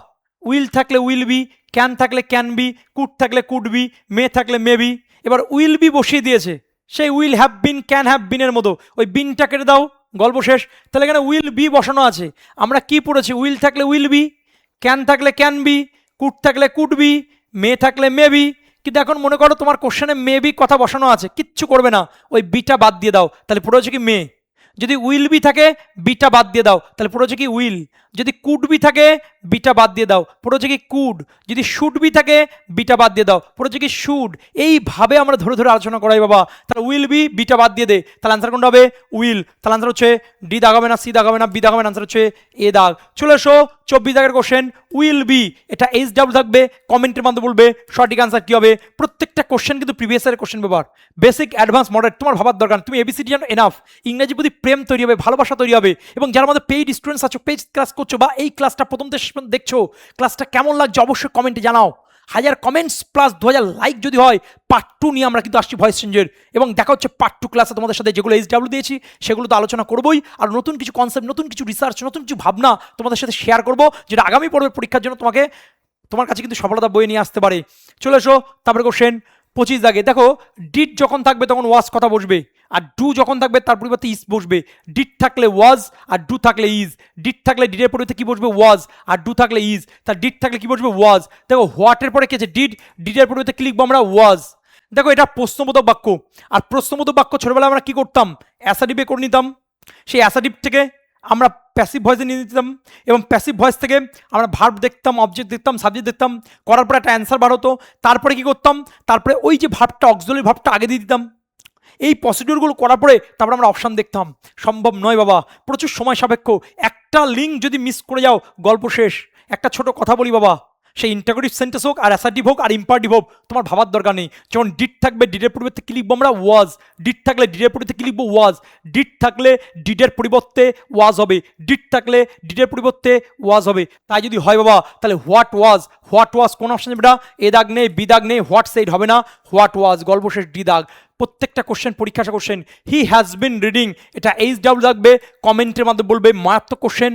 A: উইল থাকলে উইল বি, ক্যান থাকলে ক্যান বি, কুড থাকলে কুড বি, মে থাকলে মে বি। এবার উইল বি বসিয়ে দিয়েছে, সেই will have been, can have বিনের মতো, ওই বিনটা কেটে দাও, গল্প শেষ। তাহলে এখানে উইল বি বসানো আছে। আমরা কি পড়েছি? উইল থাকলে উইল বি, ক্যান থাকলে ক্যান বি, কুড থাকলে কুড বি, মে থাকলে মে বি। কিন্তু এখন মনে করো তোমার কোশ্চেনে মেবি কথা বসানো আছে, কিচ্ছু করবে না, ওই বিটা বাদ দিয়ে দাও, তাহলে পুরো হচ্ছে কি মে। যদি উইল বি থাকে বিটা বাদ দিয়ে দাও, তাহলে পুরো হচ্ছে কি উইল। যদি কুড বি থাকে বিটা বাদ দিয়ে দাও, পুরো হচ্ছে কি কুড। যদি শুড বি থাকে বিটা বাদ দিয়ে দাও, পুরো হচ্ছে কি শুড। এইভাবে আমরা ধরে ধরে আলোচনা করাই বাবা। তাহলে উইল বি বিটা বাদ দিয়ে দে, তাহলে আনসার কোনটা হবে উইল। তাহলে আনসার হচ্ছে ডি দাগাবে না, সি দাগাবে না, বি দাগাবে না, আনসার হচ্ছে এ দাগ। চলে এসো 24 দাগের কোশ্চেন, উইল বি, এটা এইচ ডাবল থাকবে, কমেন্টের মাধ্যমে বলবে সঠিক আনসার কি হবে। প্রত্যেকটা কোশ্চেন কিন্তু প্রিভিয়াস ইয়ারের কোশ্চেন ব্যবহার, বেসিক অ্যাডভান্স মডারেট, তোমার ভাবার দরকার, তুমি এবিসিডি জানো এনাফ। ইংরেজি প্রতি প্রেম তৈরি হবে, ভালোবাসা তৈরি হবে। এবং যারা আমাদের পেইড স্টুডেন্টস আছো, পেইড ক্লাস করছো, বা এই ক্লাসটা প্রথম থেকে শেষ পর্যন্ত দেখছো, ক্লাসটা কেমন লাগছে অবশ্যই কমেন্টে জানাও। 1000 কমেন্টস প্লাস 2000 লাইক যদি হয়, পার্ট 2 নিয়ে আমরা কিন্তু আসছি ভয়েস চেঞ্জের। এবং দেখা হচ্ছে পার্ট 2 ক্লাসে তোমাদের সাথে, যেগুলো এইচডাব্লিউ দিয়েছি সেগুলো তো আলোচনা করবোই, আর নতুন কিছু কনসেপ্ট, নতুন কিছু রিসার্চ, নতুন কিছু ভাবনা তোমাদের সাথে শেয়ার করবো, যেটা আগামী পর্বের পরীক্ষার জন্য তোমার কাছে কিন্তু সফলতা বয়ে নিয়ে আসতে পারে। চলে এসো তারপরে কোশ্চেন 25 দাগে। দেখো ডিড যখন থাকবে তখন ওয়াজ কথা বসবে, আর ডু যখন থাকবে তার পরিবর্তে ইজ বসবে। ডিড থাকলে ওয়াজ, আর ডু থাকলে ইজ। ডিড থাকলে ডিডের পরিবর্তে কি বসবে ওয়াজ, আর ডু থাকলে ইজ। তার ডিড থাকলে কি বসবে ওয়াজ। দেখো হোয়াটের পরে কি আছে ডিড, ডিডের পরিবর্তে কি লিখবো আমরা ওয়াজ। দেখো এটা প্রশ্নবোধক বাক্য, আর প্রশ্নবোধক বাক্য ছোটবেলায় আমরা কি করতাম, অ্যাসাডিভে করে নিতাম। সেই অ্যাসাডিভ থেকে আমরা প্যাসিভ ভয়েসে নিয়ে নিতাম, এবং প্যাসিভ ভয়েস থেকে আমরা ভার্ব দেখতাম, অবজেক্ট দেখতাম, সাবজেক্ট দেখতাম, করার পরে একটা অ্যান্সার বার হতো। তারপরে কি করতাম, তারপরে ওই যে ভার্বটা, অক্সিলারি ভার্বটা আগে দিয়ে দিতাম। এই প্রসিডিউরগুলো করার পরে তারপরে আমরা অপশান দেখতাম। সম্ভব নয় বাবা, প্রচুর সময় সাপেক্ষ। একটা লিঙ্ক যদি মিস করে যাও গল্প শেষ। একটা ছোট কথা বলি বাবা, সেই ইন্টারোগেটিভ সেন্টেন্স হোক, আর অ্যাসার্টিভ হোক, আর ইম্পারেটিভ হোক, তোমার ভাবার দরকার নেই। যেমন ডিড থাকবে, ডিডের পরিবর্তে কি লিখবো আমরা ওয়াজ। ডিড থাকলে ডিডের পরিবর্তে কি লিখবো ওয়াজ। ডিড থাকলে ডিডের পরিবর্তে ওয়াজ হবে। ডিড থাকলে ডিডের পরিবর্তে ওয়াজ হবে। তাই যদি হয় বাবা, তাহলে হোয়াট ওয়াজ। হোয়াট ওয়াজ কোন অপশন যাবে? এ দাগ নেই, বি দাগ নেই, হোয়াট সেইড হবে না, হোয়াট ওয়াজ গল্প শেষ, ডি দাগ। প্রত্যেকটা কোশ্চেন পরীক্ষা question. He has been reading, এটা এইচ ডাবল থাকবে, কমেন্টের মাধ্যমে বলবে মারাত্মক কোশ্চেন,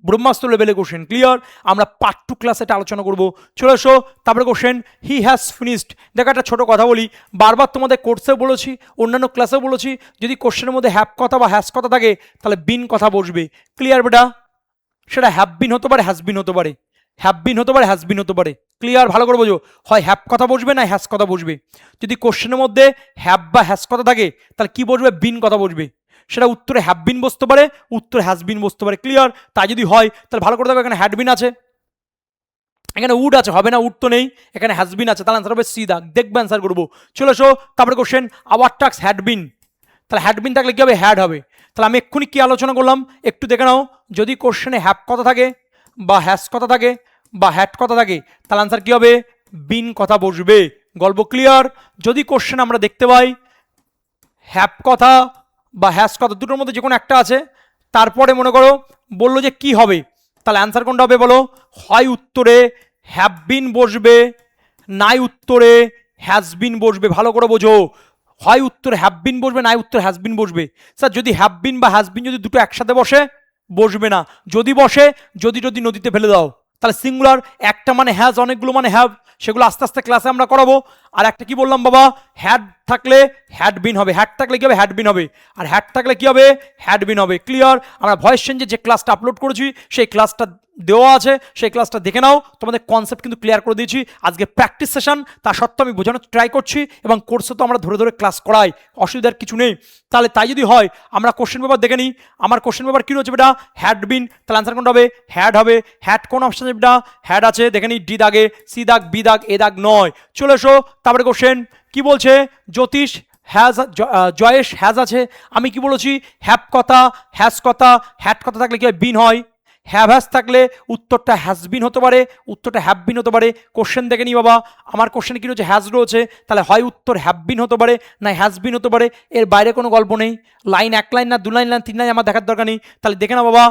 A: ব্রহ্মাস্ত্র লেভেলের কোশ্চেন। ক্লিয়ার? আমরা পার্ট 2 ক্লাসে এটা আলোচনা করবো। চলে এসো তারপরে কোশ্চেন, হি হ্যাজ ফিনিশড। দেখো একটা ছোটো কথা বলি, বারবার তোমাদের কোর্সেও বলেছি, অন্যান্য ক্লাসেও বলেছি, যদি কোশ্চেনের মধ্যে হ্যাভ কথা বা হ্যাজ কথা থাকে তাহলে বিন কথা বসবে। ক্লিয়ার বেটা? সেটা হ্যাভ বিন হতে পারে, হ্যাজ বিন হতে পারে, হ্যাভ বিন হতে পারে, হ্যাজ বিন হতে পারে। ক্লিয়ার? ভালো করে বোঝো, হয় হ্যাভ কথা বসবে না হ্যাজ কথা বসবে। যদি কোশ্চেনের মধ্যে হ্যাভ বা হ্যাজ কথা থাকে তাহলে কি বসবে? বিন কথা বসবে। সেটা উত্তরে হ্যাভ বিন বসতে পারে, উত্তরে হ্যাজ বিন বসতে পারে। ক্লিয়ার? তাই যদি হয় তাহলে ভালো করে দেখো, এখানে হ্যাড বিন আছে, এখানে উড আছে, হবে না, উড তো নেই, এখানে হ্যাজ বিন আছে, তাহলে আনসার হবে সি দাগ। দেখবে অ্যান্সার করবো। চলে এসো তারপরে question, our task had been. তাহলে হ্যাড বিন থাকলে কি হবে? হ্যাড হবে। তাহলে আমি এক্ষুনি কি আলোচনা করলাম একটু দেখে নাও। যদি কোশ্চেনে হ্যাভ কথা থাকে, বা হ্যাজ কথা থাকে, বা হ্যাড কথা থাকে, তাহলে আনসার কি হবে? বিন কথা বসবে। গল্প ক্লিয়ার? যদি কোশ্চেন আমরা দেখতে পাই হ্যাভ কথা বা হ্যাজ কথা, দুটোর মধ্যে যে কোনো একটা আছে, তারপরে মনে করো বললো যে কি হবে, তাহলে অ্যান্সার কোনটা হবে বলো? হয় উত্তরে হ্যাভ বিন বসবে, নাই উত্তরে হ্যাজ বিন বসবে। ভালো করে বোঝো, হয় উত্তরে হ্যাভ বিন বসবে, নাই উত্তরে হ্যাজ বিন বসবে। স্যার যদি হ্যাভ বিন বা হ্যাজ বিন যদি দুটো একসাথে বসে, বসবে না। যদি বসে, যদি নদীতে ফেলে দাও, তাহলে সিঙ্গুলার। একটা মানে হ্যাজ, অনেকগুলো মানে হ্যাভ, সেগুলো আস্তে আস্তে ক্লাসে আমরা করাবো। আর একটা কি বললাম বাবা, হ্যাড থাকলে হ্যাড বিন হবে, হ্যাড থাকলে কি হবে? হ্যাড বিন হবে। আর হ্যাড থাকলে কি হবে? হ্যাড বিন হবে। ক্লিয়ার? আমরা ভয়েস চেঞ্জে যে ক্লাসটা আপলোড করেছি সেই ক্লাসটা দেওয়া আছে, সেই ক্লাসটা দেখে নাও। তোমাদের কনসেপ্ট কিন্তু ক্লিয়ার করে দিয়েছি। আজকে প্র্যাকটিস সেশন, তা সত্ত্বেও আমি বোঝানোর ট্রাই করছি, এবং কোর্সে তো আমরা ধরে ধরে ক্লাস করাই, অসুবিধার কিছু নেই। তাহলে তাই যদি হয় আমরা কোশ্চেন পেপার দেখে নিই। আমার কোশ্চেন পেপার কী রয়েছে বেটা? Had been. তাহলে আনসার কোনটা হবে? হ্যাড হবে। হ্যাড কোন অপশন আছে বেটা? হ্যাড আছে, দেখে নিই। ডি দাগে, সি দাগ, বি দাগ, এ দাগ নয়। চলে এসো তারপরে কোশ্চেন কি বলছে, জ্যোতিষ হ্যাজ, জয়েশ হ্যাজ আছে। আমি কি বলেছি? হ্যাভ কথা, হ্যাজ কথা, হ্যাড কথা থাকলে কি হয়? বিন হয়। হ্যাভ হ্যাজ থাকলে উত্তরটা হ্যাজ বিন হতে পারে, উত্তরটা হ্যাভ বিন হতে পারে। কোশ্চেন দেখে নি বাবা, আমার কোশ্চেনে কি রয়েছে? হ্যাজ রয়েছে, তাহলে হয় উত্তর হ্যাভ বিন হতে পারে, না হ্যাজ বিন হতে পারে। এর বাইরে কোনো গল্প নেই। লাইন এক লাইন না দু লাইন, লাইন তিন লাইন আমার দেখার দরকার নেই। তাহলে দেখে না বাবা,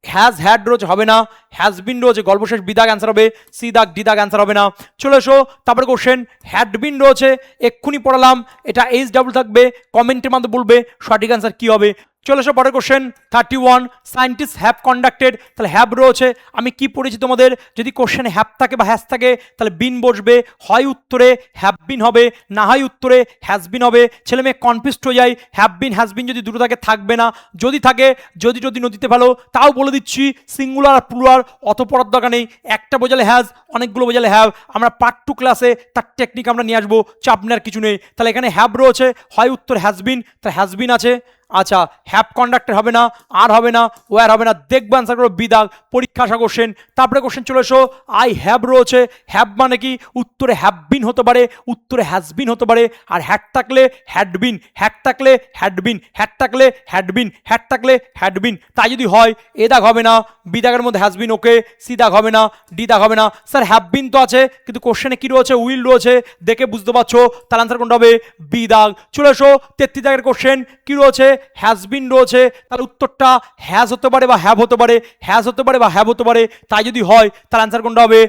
A: হ্যাজ হ্যাড রয়েছে, হবে না। হ্যাজ বিন রয়েছে, গল্প শেষ, বি দাগ অ্যান্সার হবে, সি দাগ, ডি দাগ অ্যান্সার হবে না। চলে এসো তারপরে কোশ্চেন, হ্যাড বিন রয়েছে, এক্ষুনি পড়ালাম, এটা এইচ ডাবল থাকবে, কমেন্টের মাধ্যমে বলবে সঠিক অ্যান্সার কি হবে। চলে এসো পরের কোশ্চেন 31 সায়েন্টিস্ট হ্যাভ কন্ডাক্টেড, তাহলে হ্যাভ রয়েছে, আমি কি পড়েছি তোমাদের, যদি কোশ্চেনে হ্যাভ থাকে বা হ্যাজ থাকে তাহলে বিন বসবে, হয় উত্তরে হ্যাভ বিন হবে, না হয় উত্তরে হ্যাজ বিন হবে। ছেলে মেয়ে কনফিউজড হয়ে যায়, হ্যাভ বিন হ্যাজ বিন যদি দুটো থাকে থাকবে না, যদি থাকে যদি যদি নদীতে ফেলো তাও বলে দিচ্ছি সিঙ্গুলার আর প্লুরাল অত পড়ার দরকার নেই, একটা বোঝালে হ্যাজ অনেকগুলো বোঝালে হ্যাভ, আমরা পার্ট 2 ক্লাসে তার টেকনিক আমরা নিয়ে আসবো, চাপ নেওয়ার কিছু নেই। তাহলে এখানে হ্যাভ রয়েছে, হয় উত্তর হ্যাজ বিন, তাহলে হ্যাজ বিন আছে। আচ্ছা হ্যাভ কন্ডাক্টেড হবে না, আর হবে না, ওয়ার হবে না, দেখবো অ্যান্সার করবো বি দাগ, পরীক্ষা আসা কোশ্চেন। তারপরে কোশ্চেন চলে এসো আই হ্যাভ রয়েছে, হ্যাভ মানে কি উত্তরে হ্যাভ বিন হতে পারে, উত্তরে হ্যাজ বিন হতে পারে, আর হ্যাড থাকলে হ্যাড বিন, হ্যাড থাকলে হ্যাড বিন, হ্যাড থাকলে হ্যাড বিন, হ্যাড থাকলে হ্যাড বিন, তাই যদি হয় এ দাগ হবে না, বি দাগের মধ্যে হ্যাজ বিন ওকে, সি দাগ হবে না, ডি দাগ হবে না। স্যার হ্যাভ বিন তো আছে কিন্তু কোশ্চেনে কি রয়েছে, উইল রয়েছে, দেখে বুঝতে পারছো, তাহলে আনসার কোনটা হবে বি দাগ। চলে এসো 33 দাগের কোশ্চেন, কি রয়েছে হ্যাজ বিন রয়েছে, তাহলে উত্তরটা হ্যাজ হতে পারে বা হ্যাভ হতে পারে, হ্যাজ হতে পারে বা হ্যাভ হতে পারে, তাই যদি হয় তাহলে আনসার কোনটা হবে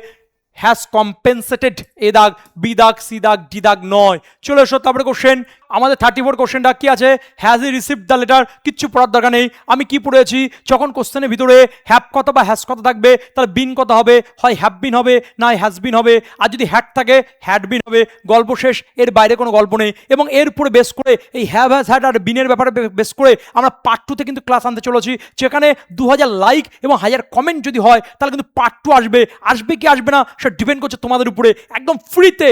A: হ্যাজ কম্পেনসেটেড, এ দাগ, বি দাগ, সি দাগ, ডি দাগ নয়। চলে এসো তারপরে কোশ্চেন আমাদের 34 কোশ্চেনটা কি আছে, has E received the letter, কিচ্ছু পড়ার দরকার নেই, আমি কি পড়েছি, যখন কোশ্চেনের ভিতরে হ্যাভ কথা বা হ্যাজ কথা থাকবে তাহলে বিন কথা হবে, হয় হ্যাভ বিন হবে না হ্যাজ বিন হবে, আর যদি হ্যাড থাকে হ্যাড বিন হবে, গল্প শেষ, এর বাইরে কোনো গল্প নেই। এবং এর উপরে বেস করে এই হ্যাভ হ্যাজ হ্যাড আর বিনের ব্যাপারে বেস করে আমরা পার্ট 2 তে কিন্তু ক্লাস আনতে চলেছি, যেখানে 2000 লাইক এবং 1000 কমেন্ট যদি হয় তাহলে কিন্তু পার্ট 2 আসবে, আসবে কি আসবে না সেটা ডিপেন্ড করছে তোমাদের উপরে, একদম ফ্রিতে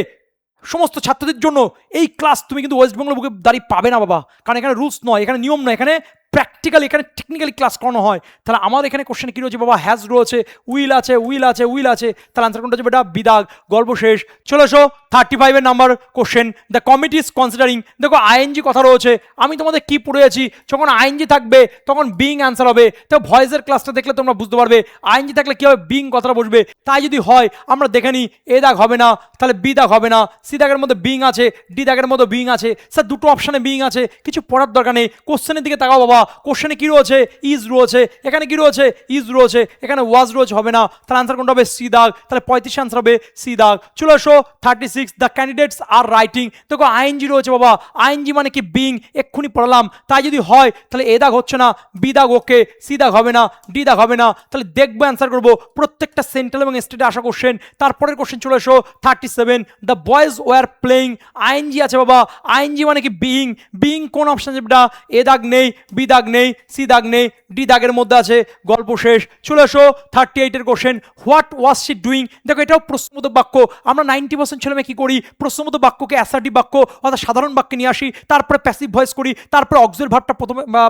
A: সমস্ত ছাত্রদের জন্য এই ক্লাস তুমি কিন্তু ওয়েস্ট বেঙ্গল বুকে দাঁড়িয়ে পাবে না বাবা, কারণ এখানে রুলস নয়, এখানে নিয়ম নয়, এখানে প্র্যাকটিক্যালি, এখানে টেকনিক্যালি ক্লাস করানো হয়। তাহলে আমার এখানে কোশ্চেন কী রয়েছে বাবা, হ্যাজ রয়েছে, উইল আছে, উইল আছে, উইল আছে, তাহলে আনসার কোনটা হচ্ছে বেটা বিদাগ, গল্প শেষ। চলে এসো 35 number question, the committee is considering, দেখো আইএনজি কথা রয়েছে, আমি তোমাদের কি পড়েছি, যখন আইএনজি থাকবে তখন বিং অ্যান্সার হবে, তো ভয়েসের ক্লাসটা দেখলে তোমরা বুঝতে পারবে আইএনজি থাকলে কী হবে, বিং কথাটা বসবে, তাই যদি হয় আমরা দেখে নিই, এ দাগ হবে না, তাহলে বি দাগ হবে না, সি দাগের মধ্যে বিং আছে, ডি দাগের মধ্যে বিং আছে, স্যার দুটো অপশানে বিং আছে, কিছু পড়ার দরকার নেই, কোশ্চেনের দিকে তাকাও বাবা, কোশ্চেনে কি রয়েছে ইজ রয়েছে, এখানে কি রয়েছে ইজ রয়েছে, এখানে ওয়াজ রয়েছে, হবে না, তাহলে আনসার কোনটা হবে সি দাগ, তাহলে 35 আনসার হবে সি দাগ। চলে এসো 36 দ্য ক্যান্ডিডেটস আর রাইটিং, দেখো আইএনজি রয়েছে বাবা, আইএনজি মানে কি বিং, এক্ষুনি পড়ালাম, তাই যদি হয় তাহলে এ দাগ হচ্ছে না, বি দাগ ওকে, সি দাগ হবে না, ডি দাগ হবে না, তাহলে দেখবো অ্যান্সার করবো প্রত্যেকটা সেন্ট্রাল এবং স্টেটে আসা কোশ্চেন। তারপরের কোশ্চেন চলে এসো 37 the boys were playing, I N G আছে বাবা, আইএনজি মানে কি বিং, বিং কোন অপশন আছে বেটা, এ দাগ নেই, বি দাগ নেই, সি দাগ নেই, ডি দাগের মধ্যে আছে, গল্প শেষ। চলে এসো 38 question, what was she doing, দেখো এটাও প্রশ্নবোধক বাক্য, আমরা 90% ছেলেমেয়ে কি করি, প্রশ্নবোধক বাক্যকে অ্যাসার্টিভ বাক্য অর্থাৎ সাধারণ বাক্যে নিয়ে আসি, তারপরে প্যাসিভ ভয়েস করি, তারপরে অক্সিলারি ভার্বটা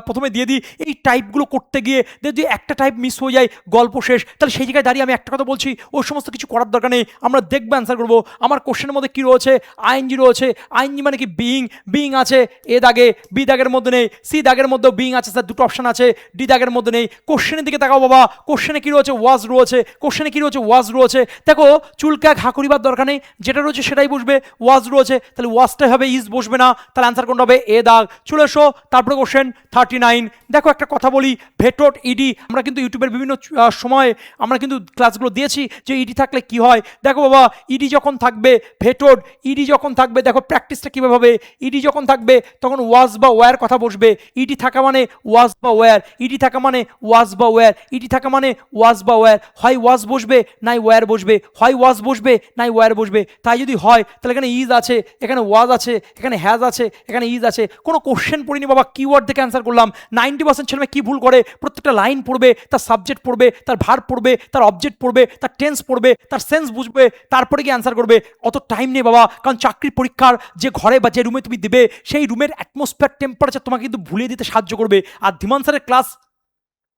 A: প্রথমে দিয়ে দিই, এই টাইপগুলো করতে গিয়ে যদি একটা টাইপ মিস হয়ে যায় গল্প শেষ, তাহলে সেই জায়গায় দাঁড়িয়ে আমি একটা কথা বলছি, ওই সমস্ত কিছু করার দরকার নেই, আমরা দেখবো অ্যান্সার করবো। আমার কোশ্চেনের মধ্যে কি রয়েছে, আইএনজি রয়েছে, আইএনজি মানে কি বিং, বিং আছে এ দাগে, বি দাগের মধ্যে নেই, সি দাগের মধ্যেও বিং আছে, স্যার দুটো অপশন আছে, ডি দাগের মধ্যে নেই। কোশ্চেনের দিকে তাকাও বাবা, কোশ্চেনে কি রয়েছে ওয়াজ রয়েছে, কোশ্চেনে কি রয়েছে ওয়াজ রয়েছে, দেখো চুলকা ঘা করিবার দরকার নেই, যেটা রয়েছে সেটাই বসবে, ওয়াজ রয়েছে তাহলে ওয়াজটাই হবে, ইজ বসবে না, তাহলে আনসার কোনটা হবে এ দাগ। চলে এসো তারপরে কোশ্চেন 39, দেখো একটা কথা বলি, ভেটোট ইডি, আমরা কিন্তু ইউটিউবের বিভিন্ন সময়ে আমরা কিন্তু ক্লাসগুলো দিয়েছি যে ইডি থাকলে কি হয়, দেখো বাবা ইডি যখন থাকবে, ভেটোট ইডি যখন থাকবে, দেখো প্র্যাকটিসটা কীভাবে হবে, ইডি যখন থাকবে তখন ওয়াজ বা ওয়ার কথা বসবে, ইডি থাকা মানে ওয়াজ বা ওয়ার, ইডি থাকা মানে ওয়াজ বা ওয়ার, ইডি থাকা মানে ওয়াজ বা ওয়ার, হয় ওয়াজ বসবে নাই ওয়ার বসবে, হয় ওয়াজ বসবে নাই ওয়ার বসবে, তাই যদি হয় তাহলে এখানে ইজ আছে, এখানে ওয়াজ আছে, এখানে হ্যাজ আছে, এখানে ইজ আছে, কোনো কোশ্চেন পড়িনি বাবা, কিওয়ার্ড দেখে অ্যান্সার করলাম। 90% ছেলে কি ভুল করে, প্রত্যেকটা লাইন পড়বে, তার সাবজেক্ট পড়বে, তার ভার্ব পড়বে, তার অবজেক্ট পড়বে, তার টেন্স পড়বে, তার সেন্স বুঝবে, তারপরে গিয়ে অ্যান্সার করবে, অত টাইম নেই বাবা, কারণ চাকরির পরীক্ষার যে ঘরে বা যে রুমে তুমি দেবে সেই রুমের অ্যাটমসফিয়ার টেম্পারেচার তোমাকে কিন্তু ভুলিয়ে দিতে সাহায্য করবে, আর ধীমান স্যারের ক্লাস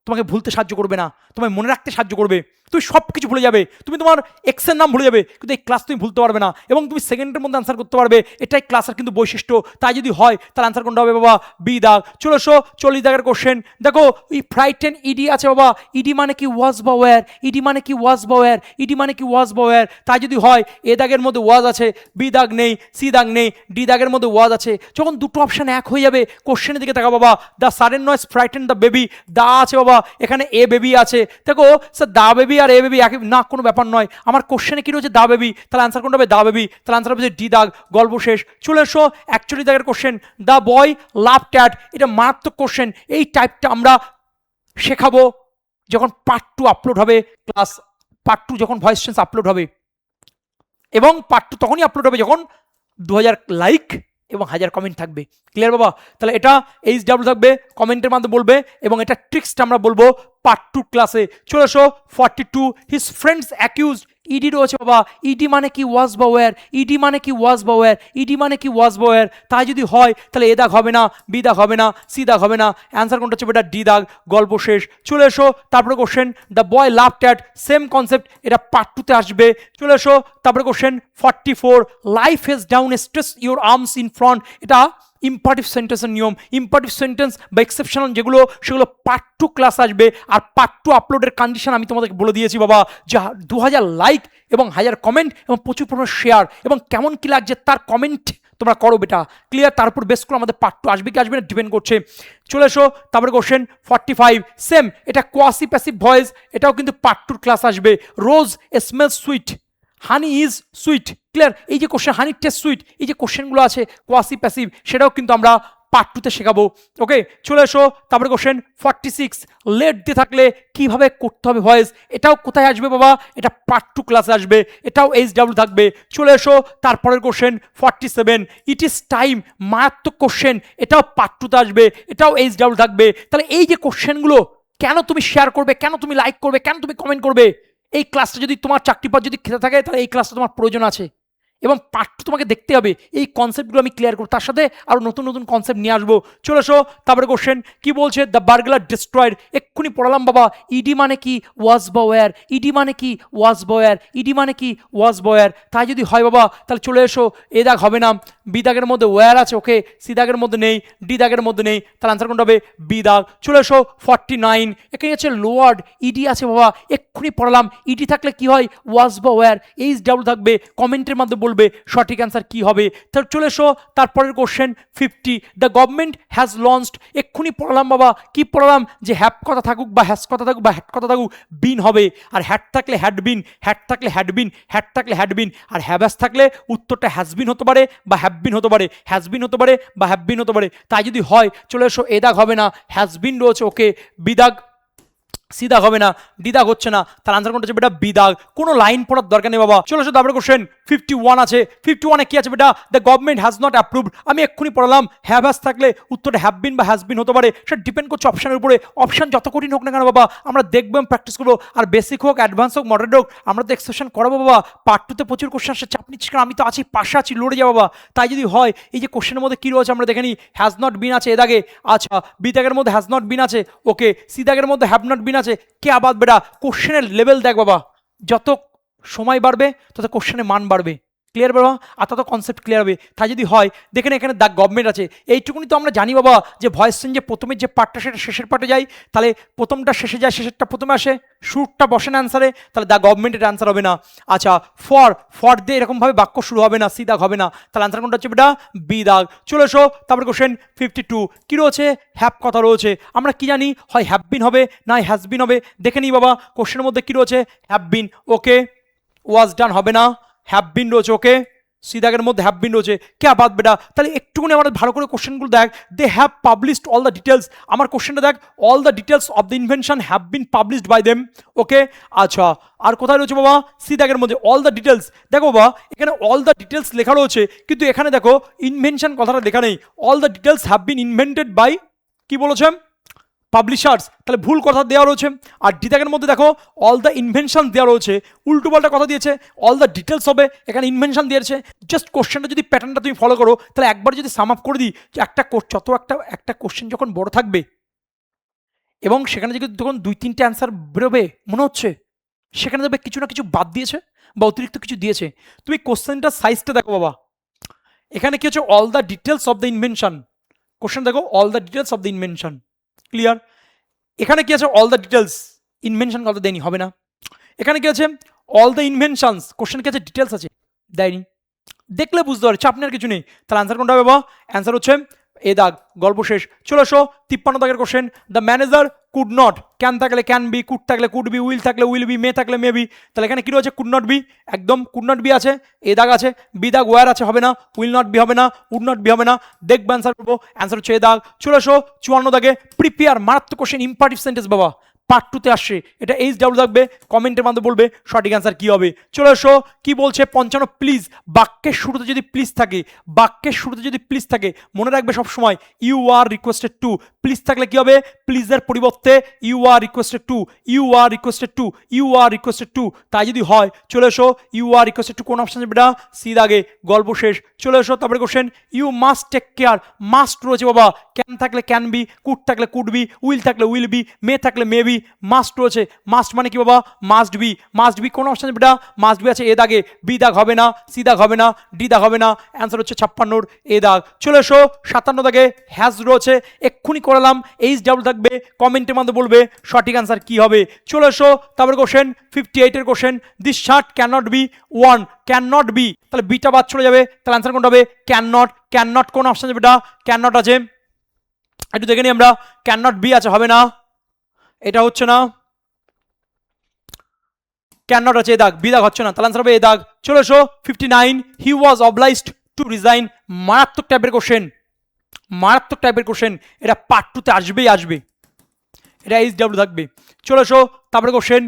A: তোমাকে ভুলতে সাহায্য করবে না, তোমায় মনে রাখতে সাহায্য করবে, তুমি সব কিছু ভুলে যাবে, তুমি তোমার এক্সের নাম ভুলে যাবে, কিন্তু এই ক্লাস তুমি ভুলতে পারবে না, এবং তুমি সেকেন্ডের মধ্যে আনসার করতে পারবে, এটাই ক্লাসের কিন্তু বৈশিষ্ট্য, তাই যদি হয় তাহলে আনসার কোনটা হবে বাবা বি দাগ। চলে এসো 40 দাগের কোশ্চেন, দেখো এই ফ্রাইটেন ইডি আছে বাবা, ইডি মানে কি ওয়াজ বা ওয়ার, ইডি মানে কি ওয়াজ বা ওয়ার, ইডি মানে কি ওয়াজ বা ওয়ার, তাই যদি হয় এ দাগের মধ্যে ওয়াজ আছে, বি দাগ নেই, সি দাগ নেই, ডি দাগের মধ্যে ওয়াজ আছে, যখন দুটো অপশান এক হয়ে যাবে কোশ্চেনের দিকে তাকা বাবা, the sudden noise frightened the baby, the আছে বাবা, এখানে এ বেবি আছে, দেখো স্যার দা বেবি আর এ বেবি একই না, কোনো ব্যাপার নয়। আমার কোশ্চেনে কি রয়েছে দা বেবি, তাহলে অ্যান্সার কোনটা হবে দা বেবি, তাহলে অ্যান্সার হবে ডি দাগ, গল্প শেষ। চলে এসো 41 দাগের question, the boy loved at, এটা মারাত্মক কোশ্চেন। এই টাইপটা আমরা শেখাবো যখন পার্ট 2 আপলোড হবে, ক্লাস পার্ট 2 যখন ভয়েস চেঞ্জ আপলোড হবে, এবং পার্ট 2 তখনই আপলোড হবে যখন 2000 লাইক এবং 1000 কমেন্ট থাকবে। ক্লিয়ার বাবা? তাহলে এটা HW থাকবে, কমেন্টের মাধ্যমে বলবে, এবং এটা ট্রিক্সটা আমরা বলবো পার্ট 2 ক্লাসে। চলে এসো 42, হিজ ফ্রেন্ডস অ্যাকিউজড, ইডি রয়েছে বাবা। ইডি মানে কি ওয়াজ বা ওয়্যার, ইডি মানে কি ওয়াজ বা ওয়্যার, ইডি মানে কি ওয়াজ বা ওয়্যার। তাই যদি হয় তাহলে এ দাগ হবে না, বি দাগ হবে না, সি দাগ হবে না, অ্যান্সার কোনটা হচ্ছে বেটা ডি দাগ, গল্প শেষ। চলে এসো তারপরে question, the boy loved at, same concept, এটা পার্ট 2 তে আসবে। চলে এসো তারপরে question 44, life has down stress your arms in front, এটা ইম্পারেটিভ সেন্টেন্সের নিয়ম। ইম্পারেটিভ সেন্টেন্স বা এক্সেপশনাল যেগুলো, সেগুলো পার্ট 2 ক্লাস আসবে। আর পার্ট 2 আপলোডের কন্ডিশন আমি তোমাদেরকে বলে দিয়েছি বাবা, যে 2000 লাইক এবং 1000 কমেন্ট এবং প্রচুর পরিমাণ শেয়ার, এবং কেমন কি লাগছে তার কমেন্ট তোমরা করো বেটা। ক্লিয়ার? তার উপর বেস করে আমাদের পার্ট 2 আসবে কি আসবে না ডিপেন্ড করছে। চলে এসো তারপরে কোশ্চেন 45, সেম, এটা কোয়াসি প্যাসিভ ভয়েস, এটাও কিন্তু পার্ট 2 ক্লাস আসবে। Rose smell sweet, honey is sweet. Clear? এই যে কোশ্চেন হানি টেস্ট সুইট, এই যে কোশ্চেনগুলো আছে কোয়াসি প্যাসিভ, সেটাও কিন্তু আমরা পার্ট 2 তে শেখাবো। ওকে, চলে এসো তারপরে কোশ্চেন 46, লেট দিয়ে থাকলে কিভাবে করতে হবে ভয়েস, এটাও কোথায় আসবে বাবা, এটা পার্ট 2 ক্লাসে আসবে, এটাও HW থাকবে। চলে এসো তারপরের কোশ্চেন 47, ইট ইজ টাইম, মারাত্মক কোশ্চেন, এটাও পার্ট 2 তে আসবে, এটাও HW থাকবে। তাহলে এই যে কোশ্চেনগুলো, কেন তুমি শেয়ার করবে, কেন তুমি লাইক করবে, কেন তুমি কমেন্ট করবে, এই ক্লাসটা যদি তোমার চাকরি পর যদি খেতে থাকে, তাহলে এই ক্লাসটা তোমার প্রয়োজন আছে, এবং পার্ট 2 তোমাকে দেখতে হবে। এই কনসেপ্টগুলো আমি ক্লিয়ার করবো, তার সাথে আরও নতুন নতুন কনসেপ্ট নিয়ে আসবো। চলে এসো তারপরে কোশ্চেন কি বলছে, দ্য বার্গলার ডিস্ট্রয়েড, এক্ষুনি পড়ালাম বাবা। ইডি মানে কি ওয়াজ বা ওয়্যার, ইডি মানে কি ওয়াজ বা ওয়্যার, ইডি মানে কি ওয়াজ বা ওয়্যার। তাই যদি হয় বাবা তাহলে চলে এসো, এ দাগ হবে না, বি দাগের মধ্যে ওয়্যার আছে, ওকে, সি দাগের মধ্যে নেই, ডি দাগের মধ্যে নেই, তাহলে আনসার কোনটা হবে বি দাগ। চলে এসো 49, এখানে হচ্ছে লোয়ার্ড, ইডি আছে বাবা, এক্ষুনি পড়ালাম, ইডি থাকলে কি হয় ওয়াজ বা ওয়্যার, HW থাকবে, কমেন্টের মাধ্যমে বলবে সঠিক অ্যান্সার কি হবে। তাহলে চলে এসো তারপরের question 50, the government has launched, এক্ষুনি পড়ালাম বাবা, কি পড়ালাম, যে হ্যাপ কথা থাকুক বা হ্যাস কথা থাকুক বা হ্যাট কথা থাকুক, বিন হবে, আর হ্যাট থাকলে হ্যাড বিন, হ্যাট থাকলে হ্যাড বিন, হ্যাট থাকলে হ্যাড বিন, আর হ্যাভ্যাস থাকলে উত্তরটা হ্যাজ বিন হতে পারে বা হ্যাভ বিন হতে পারে, হ্যাজ বিন হতে পারে বা হ্যাভ বিন হতে পারে। তাই যদি হয় চলে এসো, এ দাগ হবে না, হ্যাজ বিন রয়েছে, ওকে, বি দাগ, সি দাগ হবে না, ডি দাগ হচ্ছে না, তার আনসার কোনটা হচ্ছে বেটা বি দাগ। কোনো লাইন পড়ার দরকার নেই বাবা। চলে এসো তারপরে কোশ্চেন 51 আছে, 51-এ কি আছে বেটা, the government has not approved, আমি এক্ষুনি পড়ালাম হ্যাভ হ্যাজ থাকলে উত্তরটা হ্যাভ বিন বা হ্যাজ বিন হতে পারে, সেটা ডিপেন্ড করছে অপশনের উপরে। অপশন যত কঠিন হোক না কেন বাবা, আমরা দেখবো প্র্যাকটিস করবো, আর বেসিক হোক অ্যাডভান্স হোক মডারেট হোক, আমরা তো এক্সেপশন করাবো বাবা। পার্ট 2 তে প্রচুর কোশ্চেন আসছে, চাপ নিচ্ছি কারণ আমি তো আছি, পাশে আছি, লড়ে যাবো বাবা। তাই যদি হয় এই যে কোশ্চেনের মধ্যে কি রয়েছে আমরা দেখে নিই, হ্যাজ নট বিন আছে এ দাগে, আচ্ছা, বি দাগের মধ্যে হ্যাজ নট বিন আছে, ওকে, সি দাগের মধ্যে হ্যাভ নট বিন আছে, কে আবাদ বেটা, কোশ্চেনের লেভেল দেখ বাবা, যত সময় বাড়বে তত কোশ্চেনের মান বাড়বে। ক্লিয়ার বাবা? আর তত কনসেপ্ট ক্লিয়ার হবে। তাই যদি হয় দেখেন এখানে দ্য গভর্নমেন্ট আছে, এইটুকুনি তো আমরা জানি বাবা, যে ভয়েস চেঞ্জে প্রথমের যে পার্টটা সেটা শেষের পার্টে যায়, তাহলে প্রথমটা শেষে যায়, শেষেরটা প্রথমে আসে, শুরুটা বসে না অ্যান্সারে, তাহলে দ্য গভর্নমেন্টের অ্যান্সার হবে না। আচ্ছা, ফর দিয়ে এরকমভাবে বাক্য শুরু হবে না, সি দাগ হবে না, তাহলে অ্যান্সার কোনটা হচ্ছে বেটা বি দাগ। চলে এসো তারপরে কোশ্চেন 52, কী রয়েছে, হ্যাপ কথা রয়েছে, আমরা কি জানি, হয় হ্যাভ বিন হবে না হ্যাজ বিন হবে, দেখে নিই বাবা কোশ্চেনের মধ্যে কী রয়েছে, হ্যাভ বিন, ওকে, ওয়াজ ডান হবে না, হ্যাভ বিন রয়েছে, ওকে, সি দাগের মধ্যে হ্যাভ বিন রয়েছে, কে আবাদ বেটা। তাহলে একটুখানি আমাদের ভালো করে কোশ্চেনগুলো দেখ, they have published all the details, আমার কোশ্চেনটা দেখ, all the details of the invention have been published by them, okay. আচ্ছা, আর কোথায় রয়েছে বাবা, সি দাগের মধ্যে অল দ্য ডিটেলস, দেখো বাবা এখানে অল দ্য ডিটেলস লেখা রয়েছে, কিন্তু এখানে দেখো ইনভেনশন কথাটা লেখা নেই, all the details have been invented by, কি বলেছে, পাবলিশার্স, তাহলে ভুল কথা দেওয়া রয়েছে। আর ডি দাগের মধ্যে দেখো অল দ্য ইনভেনশন দেওয়া রয়েছে, উল্টো পাল্টা কথা দিয়েছে, অল দ্য ডিটেলস হবে, এখানে ইনভেনশন দিয়েছে। জাস্ট কোশ্চেনটা যদি প্যাটার্নটা তুমি ফলো করো, তাহলে একবার যদি সাম আপ করে দিই, যে একটা কোশ্চেন যখন বড় থাকবে এবং সেখানে যদি যখন 2-3টে অ্যান্সার বেরোবে মনে হচ্ছে, সেখানে দেখবে কিছু না কিছু বাদ দিয়েছে বা অতিরিক্ত কিছু দিয়েছে। তুমি কোশ্চেনটার সাইজটা দেখো বাবা, এখানে কি হচ্ছে, all the details of the invention, question দেখো all the details of the invention, clear. এখানে কি আছে, অল দ্য ডিটেলস, ইনভেনশন কথা দেয়নি, হবে না। এখানে কি আছে, অল দ্য ইনভেনশনস, কোশ্চেন কি আছে, ডিটেলস আছে, দেয়নি। দেখলে বুঝতে পারো, চাপ নেওয়ার কিছু নেই। তাহলে অ্যান্সার কোনটা হবে বাবা, অ্যান্সার হচ্ছে এ দাগ, গল্প শেষ। চলে এসো 53 দাগের question. The manager could not, can থাকলে ক্যান বি, কুড থাকলে কুড বি, উইল থাকলে উইল বি, মে থাকলে মে বি। তাহলে এখানে কি রয়েছে? কুড নট বি, একদম কুড নট বি আছে, এ দাগ আছে, বি দাগ ওয়ার আছে, হবে না। উইল নট বি হবে না, উড নট বি হবে না। দেখবে অ্যান্সার করবো, অ্যান্সার হচ্ছে এ দাগ। চলে এসো 54 দাগে, প্রিপেয়ার, মারাত্মক কোশ্চেন, ইম্পারেটিভ সেন্টেন্স বাবা, পার্ট 2 তে আসছে, এটা এইচ ডাব্লিউ থাকবে, কমেন্টের মাধ্যমে বলবে সঠিক অ্যান্সার কি হবে। চলে এসো কি বলছে 55, প্লিজ, বাক্যের শুরুতে যদি প্লিজ থাকে, বাক্যের শুরুতে যদি প্লিজ থাকে, মনে রাখবে সবসময় you are requested to, please থাকলে কি হবে? প্লিজের পরিবর্তে you are requested to, you are requested to, you are requested to. তাই যদি হয় চলে এসো ইউ আর রিকোয়েস্টেড টু, কোন অপশন যাবে এটা? সি দাগে, গল্প শেষ। চলে এসো তারপরে question, you must take care, must রয়েছে বাবা, ক্যান থাকলে ক্যান বি, কুড থাকলে কুড বি, উইল থাকলে উইল বি, মে থাকলে মে বি, মাস্ট রয়েছে, মাস্ট মানে কি বাবা? মাস্ট বি, মাস্ট বি, কোন অপশন বেটা? মাস্ট বি আছে, এ দাগে, বি দাগ হবে না, সি দাগ হবে না, ডি দাগ হবে না, অ্যান্সার হচ্ছে 56 এ দাগ। চলে এসো 57 দাগে, হ্যাজ রয়েছে, এক্ষুনি করালাম, এইচ ডাব্লিউ থাকবে, কমেন্টের মধ্যে বলবে সঠিক অ্যান্সার কি হবে। চলে এসো তারপরে কোশ্চেন 58 এর question, this shirt can not be worn, can not be, তাহলে বিটা বাদ চলে যাবে, তাহলে অ্যান্সার কোনটা হবে? ক্যান নট, ক্যান নট কোন অপশন যাবে এটা? ক্যান নট আছে, একটু দেখে নিই আমরা, ক্যান নট বি আছে, হবে না, এটা হচ্ছে না, ক্যান নট আছে, এ দাগ, বি দাগ হচ্ছে না, তাহলে আনসার হবে এ দাগ। চলে এসো 59, হি ওয়াজ অবলাইজড টু রিজাইন, মারাত্মক টাইপের কোশ্চেন, মারাত্মক টাইপের কোশ্চেন, এটা পার্ট 2 তে আসবেই আসবে, এটা এইচ ডাব্লিউ থাকবে। চলে এসো তারপরে কোশ্চেন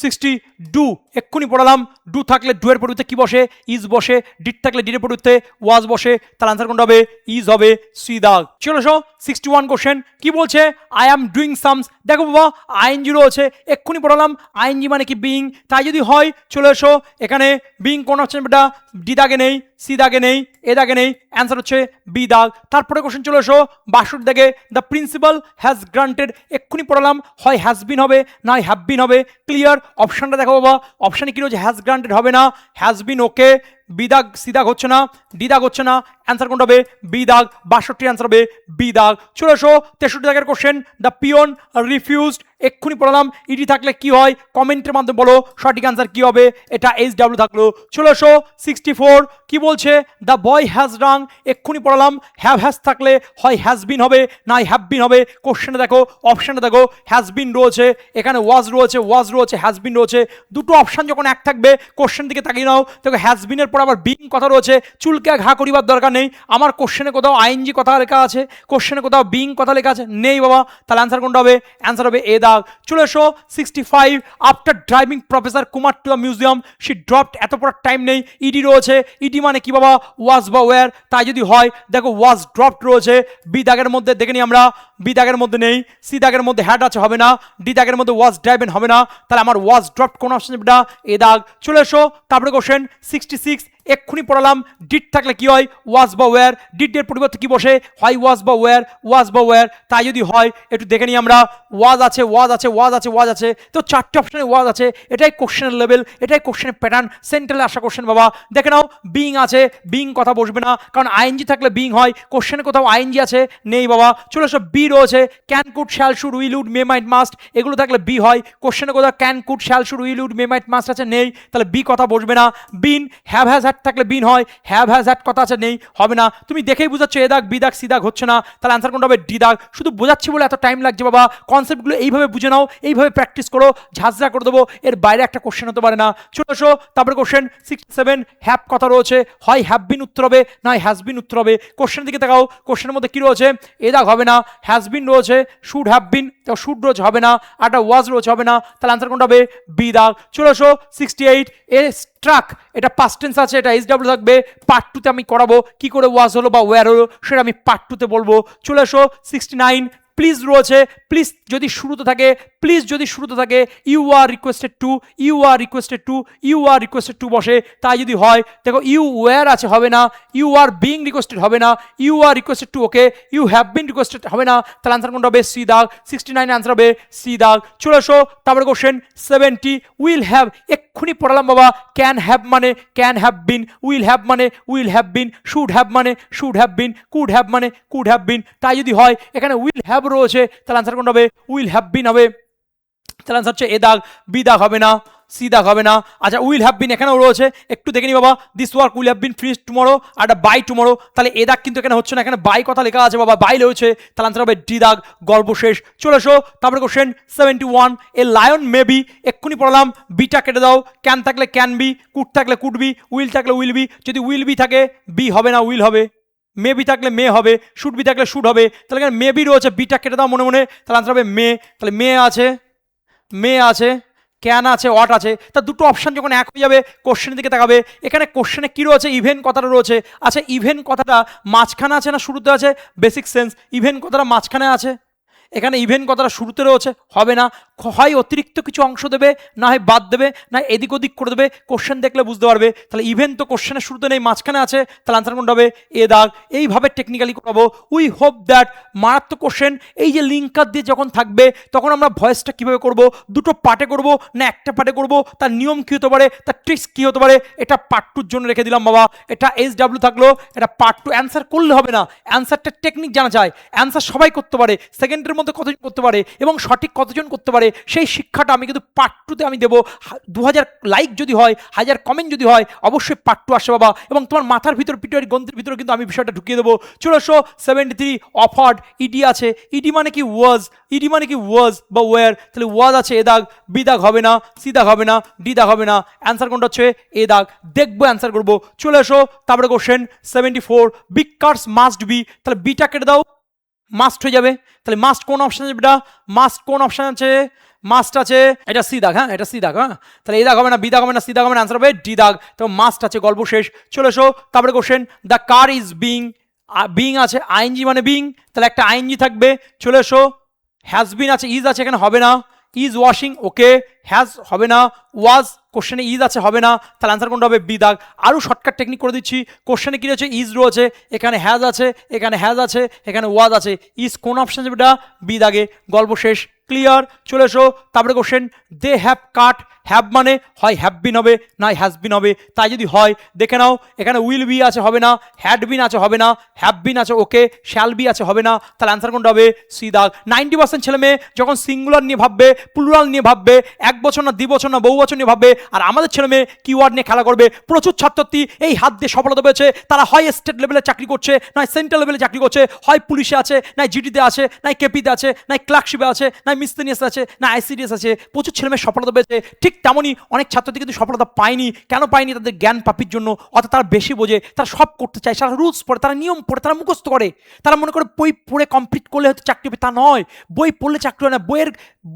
A: 60, ডু, এক্ষুনি পড়ালাম, ডু থাকলে ডু এর পরিবর্তে কি বসে? ইজ বসে, ডিড থাকলে ডিড এর পরিবর্তে ওয়াজ বসে, তাহলে আনসার কোনটা হবে? ইজ হবে, সি দাগ। চলে এসো 61 কোশ্চেন, কি বলছে? আই অ্যাম ডুইং সামস, দেখো বাবা আইএনজি রয়েছে, এক্ষুনি পড়ালাম, আইএনজি মানে কি? বিইং, তাই যদি হয় চলে এসো এখানে, বিইং কোন অপশন বেটা? ডি দাগে নেই, সি দাগে নেই, এ দাগে নেই, অ্যান্সার হচ্ছে বি দাগ। তারপরে কোশ্চেন চলে এসো 62 দাগে, দ্য প্রিন্সিপাল হ্যাজ গ্রান্টেড, এক্ষুনি পড়ালাম, হয় হ্যাজ বিন হবে, না হ্যাভ বিন হবে, ক্লিয়ার। অপশনটা দেখো বাবা, অপশানে কি রয়েছে? হ্যাজ গ্রান্টেড হবে না, হ্যাজ বিন ওকে, বি দাগ, সি দাগ হচ্ছে না, ডি দাগ হচ্ছে না, অ্যান্সার কোনটা হবে? বি দাগ, 62 অ্যান্সার হবে বি দাগ। চলে এসো 63 দাগের কোশ্চেন, দ্য পিয়ন রিফিউজড, এক্ষুনি পড়ালাম, ইডি থাকলে কি হয়? কমেন্টের মাধ্যমে বলো সঠিক অ্যান্সার কি হবে, এটা এইচ ডাব্লিউ থাকলো। চলে এসো 64, কি বলছে? দ্য বয় হ্যাজ রাং, এক্ষুনি পড়ালাম, হ্যাভ হ্যাজ থাকলে হয় হ্যাজ বিন হবে, না হ্যাভ বিন হবে। কোশ্চেনটা দেখো, অপশানটা দেখো, হ্যাজ বিন রয়েছে, এখানে ওয়াজ রয়েছে, ওয়াজ রয়েছে, হ্যাজ বিন রয়েছে, দুটো অপশান যখন এক থাকবে কোশ্চেন দিকে তাকিয়ে নাও, দেখো হ্যাজ বিনের পর আবার বিং কথা রয়েছে, চুলকে ঘা করিবার দরকার নেই। আমার কোশ্চেনে কোথাও আইএনজি কথা লেখা আছে, কোশ্চেনে কোথাও বিং কথা লেখা আছে নেই বাবা, তাহলে অ্যান্সার কোনটা হবে? অ্যান্সার হবে এ দাগ। চলে এসো 65, after driving professor Kumar to the museum she dropped, এত পড়ার টাইম নেই, ইডি রয়েছে, ইডি মানে কি বাবা? ওয়াজ বা ওয়্যার, তাই যদি হয় দেখো ওয়াজ ড্রপড রয়েছে, বি দাগের মধ্যে দেখে নিই আমরা, বি দাগের মধ্যে নেই, সি দাগের মধ্যে হ্যাড আছে, হবে না, ডি দাগের মধ্যে ওয়াজ ড্রাইভেন হবে না, তাহলে আমার ওয়াজ ড্রপড কোন অপশন এটা? এ দাগ। চলে এসো তারপরে কোশ্চেন 66, এক্ষুনি পড়ালাম, ডিড থাকলে কি হয়? ওয়াজ বা ওয়্যার, ডিড এর পরিবর্তে কি বসে? হয় ওয়াজ বা ওয়্যার, ওয়াজ বা ওয়্যার, তাই যদি হয় একটু দেখে নিই আমরা, ওয়াজ আছে, ওয়াজ আছে, ওয়াজ আছে, ওয়াজ আছে, তো চারটে অপশনে ওয়াজ আছে, এটাই কোশ্চেনের লেভেল, এটাই কোশ্চেনের প্যাটার্ন, সেন্ট্রালে আসা কোশ্চেন বাবা। দেখে নাও, বিং আছে, বিং কথা বসবে না, কারণ আইএনজি থাকলে বিং হয়, কোশ্চেনে কোথাও আইএনজি আছে নেই বাবা। চলে এসো বি রয়েছে, can could shall should will would may might must, এগুলো থাকলে বি হয়, কোশ্চেনে কোথাও can could shall should will would may might must আছে নেই, তাহলে বি কথা বসবে না। বিন, হ্যাভ হ্যাজ হ্যাড থাকলে বিন হয়, হ্যাভ হ্যাজ হ্যাড কথা আছে নেই, হবে না। তুমি দেখেই বুঝাচ্ছ এ দাগ, বি দাগ, সি দাগ হচ্ছে না, তাহলে অ্যান্সার কোনটা হবে? ডি দাগ। শুধু বোঝাচ্ছি বলে এত টাইম লাগছে বাবা, কনসেপ্টগুলো এইভাবে বুঝে নাও, এইভাবে প্র্যাকটিস করো, ঝাঁঝরা করে দেবো, এর বাইরে একটা কোশ্চেন হতে পারে না। চলে এসো তারপরে কোশ্চেন 67, হ্যাভ কথা রয়েছে, হয় হ্যাভ বিন উত্তর হবে, না হ্যাজ বিন উত্তর হবে। কোশ্চেনের দিকে তাকাও, কোশ্চেনের মধ্যে কি রয়েছে? এ দাগ হবে না, হ্যাজ বিন রয়েছে, শুড হ্যাভ বিন, শুড রয়েছে, হবে না, আর একটা ওয়াজ রয়েছে, হবে না, তাহলে অ্যান্সার কোনটা হবে? বি দাগ। চলে এসো 68, এ স্ট্রাক, এটা পাস্ট টেন্স আছে, এটা এইচ ডাব্লিউ থাকবে, পার্ট 2 তে আমি করাবো কি করে ওয়াজ হলো বা ওয়্যার হলো, সেটা আমি পার্ট 2 তে বলবো। চলে এসো 69, প্লিজ রয়েছে, প্লিজ যদি শুরুতে থাকে, প্লিজ যদি শুরুতে থাকে, you are requested to, you are requested to, you are requested to বসে, তাই যদি হয় দেখো ইউ ওয়্যার আছে, হবে না, ইউ আর বিং রিকোয়েস্টেড হবে না, you are requested to okay, you have been requested হবে না, তাহলে আনসার কোনটা হবে? সি দাগ। 69 আনসার হবে সি দাগ। চলে এসো তারপরে কোশ্চেন 70, উইল হ্যাভ, এক্ষুনি পড়ালাম বাবা, ক্যান হ্যাভ মানে can have been, will have মানে will have been, should have মানে should have been, could have মানে কুড হ্যাভ বিন, তাই যদি হয় এখানে উইল হ্যাভ রয়েছে, তাহলে আনসার কোনটা হবে? উইল হ্যাভ বিন হবে, তাহলে আনসার হচ্ছে এ দাগ, বি দাগ হবে না, সি দাগ হবে না। আচ্ছা উইল হ্যাভ বিন এখানেও রয়েছে, একটু দেখে নি বাবা, this work will have been finished tomorrow, আর বাই টুমরো, তাহলে এ দাগ কিন্তু এখানে হচ্ছে না, এখানে বাই কথা লেখা আছে বাবা, বাই রয়েছে, তাহলে আনসার হবে ডি দাগ, গল্প শেষ। চলে এসো তারপরে question 71, a lion may be, এক্ষুনি পড়লাম, বিটা কেটে দাও, ক্যান থাকলে ক্যান বি, কুড থাকলে কুড বি, উইল থাকলে উইল বি, যদি উইল বি থাকে বি হবে না উইল হবে, মে বি থাকলে মে হবে, শুড বি থাকলে শুড হবে, তাহলে এখানে মে বি রয়েছে, বিটা কেটে দাও মনে মনে, তাহলে আনসার হবে মে, তাহলে মে আছে, মে আছে, ক্যান আছে, ওয়াট আছে, তা দুটো অপশন যখন এক হয়ে যাবে কোশ্চেনের দিকে তাকাবে, এখানে কোশ্চেনে কী রয়েছে, ইভেন কথাটা রয়েছে। আচ্ছা ইভেন কথাটা মাঝখানে আছে না শুরুতে আছে, বেসিক সেন্স, ইভেন কথাটা মাঝখানে আছে, এখানে ইভেন্ট কথাটা শুরুতে রয়েছে, হবে না, হয় অতিরিক্ত কিছু অংশ দেবে, না হয় বাদ দেবে, না এদিক ওদিক করে দেবে, কোশ্চেন দেখলে বুঝতে পারবে। তাহলে ইভেন্ট তো কোশ্চেনের শুরুতে নেই, মাঝখানে আছে, তাহলে আনসার কোনটা হবে, এ দাগ। এইভাবে টেকনিক্যালি করাবো। উই হোপ দ্যাট মারাত্মক কোশ্চেন, এই যে লিঙ্কার দিয়ে যখন থাকবে তখন আমরা ভয়েসটা কীভাবে করব, দুটো পার্টে করব না একটা পার্টে করব, তার নিয়ম কী হতে পারে, তার ট্রিক্স কী হতে পারে, এটা পার্ট টুর জন্য রেখে দিলাম বাবা। এটা SW থাকলো, এটা পার্ট টু। অ্যান্সার করলে হবে না, অ্যান্সারটা টেকনিক জানা যায়, অ্যান্সার সবাই করতে পারে, সেকেন্ডের মধ্যে কতজন করতে পারে এবং সঠিক কতজন করতে পারে, সেই শিক্ষাটা আমি কিন্তু পার্ট টুতে আমি দেবো। 2000 লাইক যদি হয়, 1000 কমেন্ট যদি হয়, অবশ্যই পার্ট টু আসে বাবা, এবং তোমার মাথার ভিতর পিটুয়ারি গ্রন্থের ভিতরে কিন্তু আমি বিষয়টা ঢুকিয়ে দেবো। চলে এসো 73, অফার্ড, ইডি আছে, ইডি মানে কি ওয়াজ, ইডি মানে কি ওয়াজ বা ওয়ার, তাহলে ওয়াজ আছে, এ দাগ, বি দাগ হবে না, সি দাগ হবে না, ডি দাগ হবে না, অ্যান্সার কোনটা হচ্ছে এ দাগ, দেখবো অ্যান্সার করবো। চলে এসো তারপরে question 74, big cars must be, তাহলে বিটা কেটে দাও, মাস্ট হয়ে যাবে, তাহলে মাস্ট কোন অপশন আছে বেটা, মাস্ট কোন অপশন আছে, মাস্ট আছে, এটা সি দাগ, হ্যাঁ এটা সি দাগ, হ্যাঁ তাহলে এ দাগ হবে না, বি দাগ হবে না, সি দাগ হবে না, আনসার হবে ডি দাগ, তো মাস্ট আছে, গল্প শেষ। চলে এসো তারপরে question, the car is being, being আছে, আইএনজি মানে বিং, তাহলে একটা আইএনজি থাকবে। চলে এসো হ্যাজ বিন আছে, ইজ আছে, এখানে হবে না, ইজ ওয়াশিং, ওকে, হ্যাজ হবে না, ওয়াজ কোশ্চেনে ইজ আছে, হবে না, তাহলে আনসার কোনটা হবে বি দাগ। আরও শর্টকাট টেকনিক করে দিচ্ছি, কোশ্চেনে কী রয়েছে, ইজ রয়েছে, এখানে হ্যাজ আছে, এখানে হ্যাজ আছে, এখানে ওয়াজ আছে, ইজ কোন অপশন আছে বেটা, বি দাগে, গল্প শেষ, ক্লিয়ার। চলে এসো তারপরে question, they have cut, have মানে হয় হ্যাভ বিন হবে না হ্যাজ বিন হবে, তাই যদি হয় দেখে নাও, এখানে উইল বি আছে, হবে না, হ্যাড বিন আছে, হবে না, হ্যাভ বিন আছে, ওকে, শ্যাল বি আছে, হবে না, তাহলে আনসার কোনটা হবে সি দাগ। 90% ছেলে মেয়ে যখন সিঙ্গুলার নিয়ে ভাববে, প্লুরাল নিয়ে ভাববে, এক বছর না 2 বছর না বহু বছর নিয়ে ভাববে, আর আমাদের ছেলে মেয়ে কিওয়ার্ড নিয়ে খেলা করবে। প্রচুর ছাত্রছাত্রী এই হাত দিয়ে সফলতা পেয়েছে, তারা হয় স্টেট লেভেলে চাকরি করছে, নয় সেন্ট্রাল লেভেলে চাকরি করছে, হয় পুলিশে আছে, নয় জিডিতে আছে, নয় কেপিতে আছে, নয় ক্লার্কশিপে আছে, নয় মিসলেনিয়াস আছে, না আইসিডিএস আছে, প্রচুর ছেলে মেয়ে সফলতা পেয়েছে। ঠিক তেমনই অনেক ছাত্রছাত্রী কিন্তু সফলতা পায়নি, কেন পায়নি, তাদের জ্ঞান প্রাপ্তির জন্য, অর্থাৎ তারা বেশি বোঝে, তারা সব করতে চায়, তারা রুলস পড়ে, তারা নিয়ম পড়ে, তারা মুখস্থ করে, তারা মনে করে বই পড়ে কমপ্লিট করলে হয়তো চাকরি হবে, তা নয়, বই পড়লে চাকরি হয় না, বইয়ের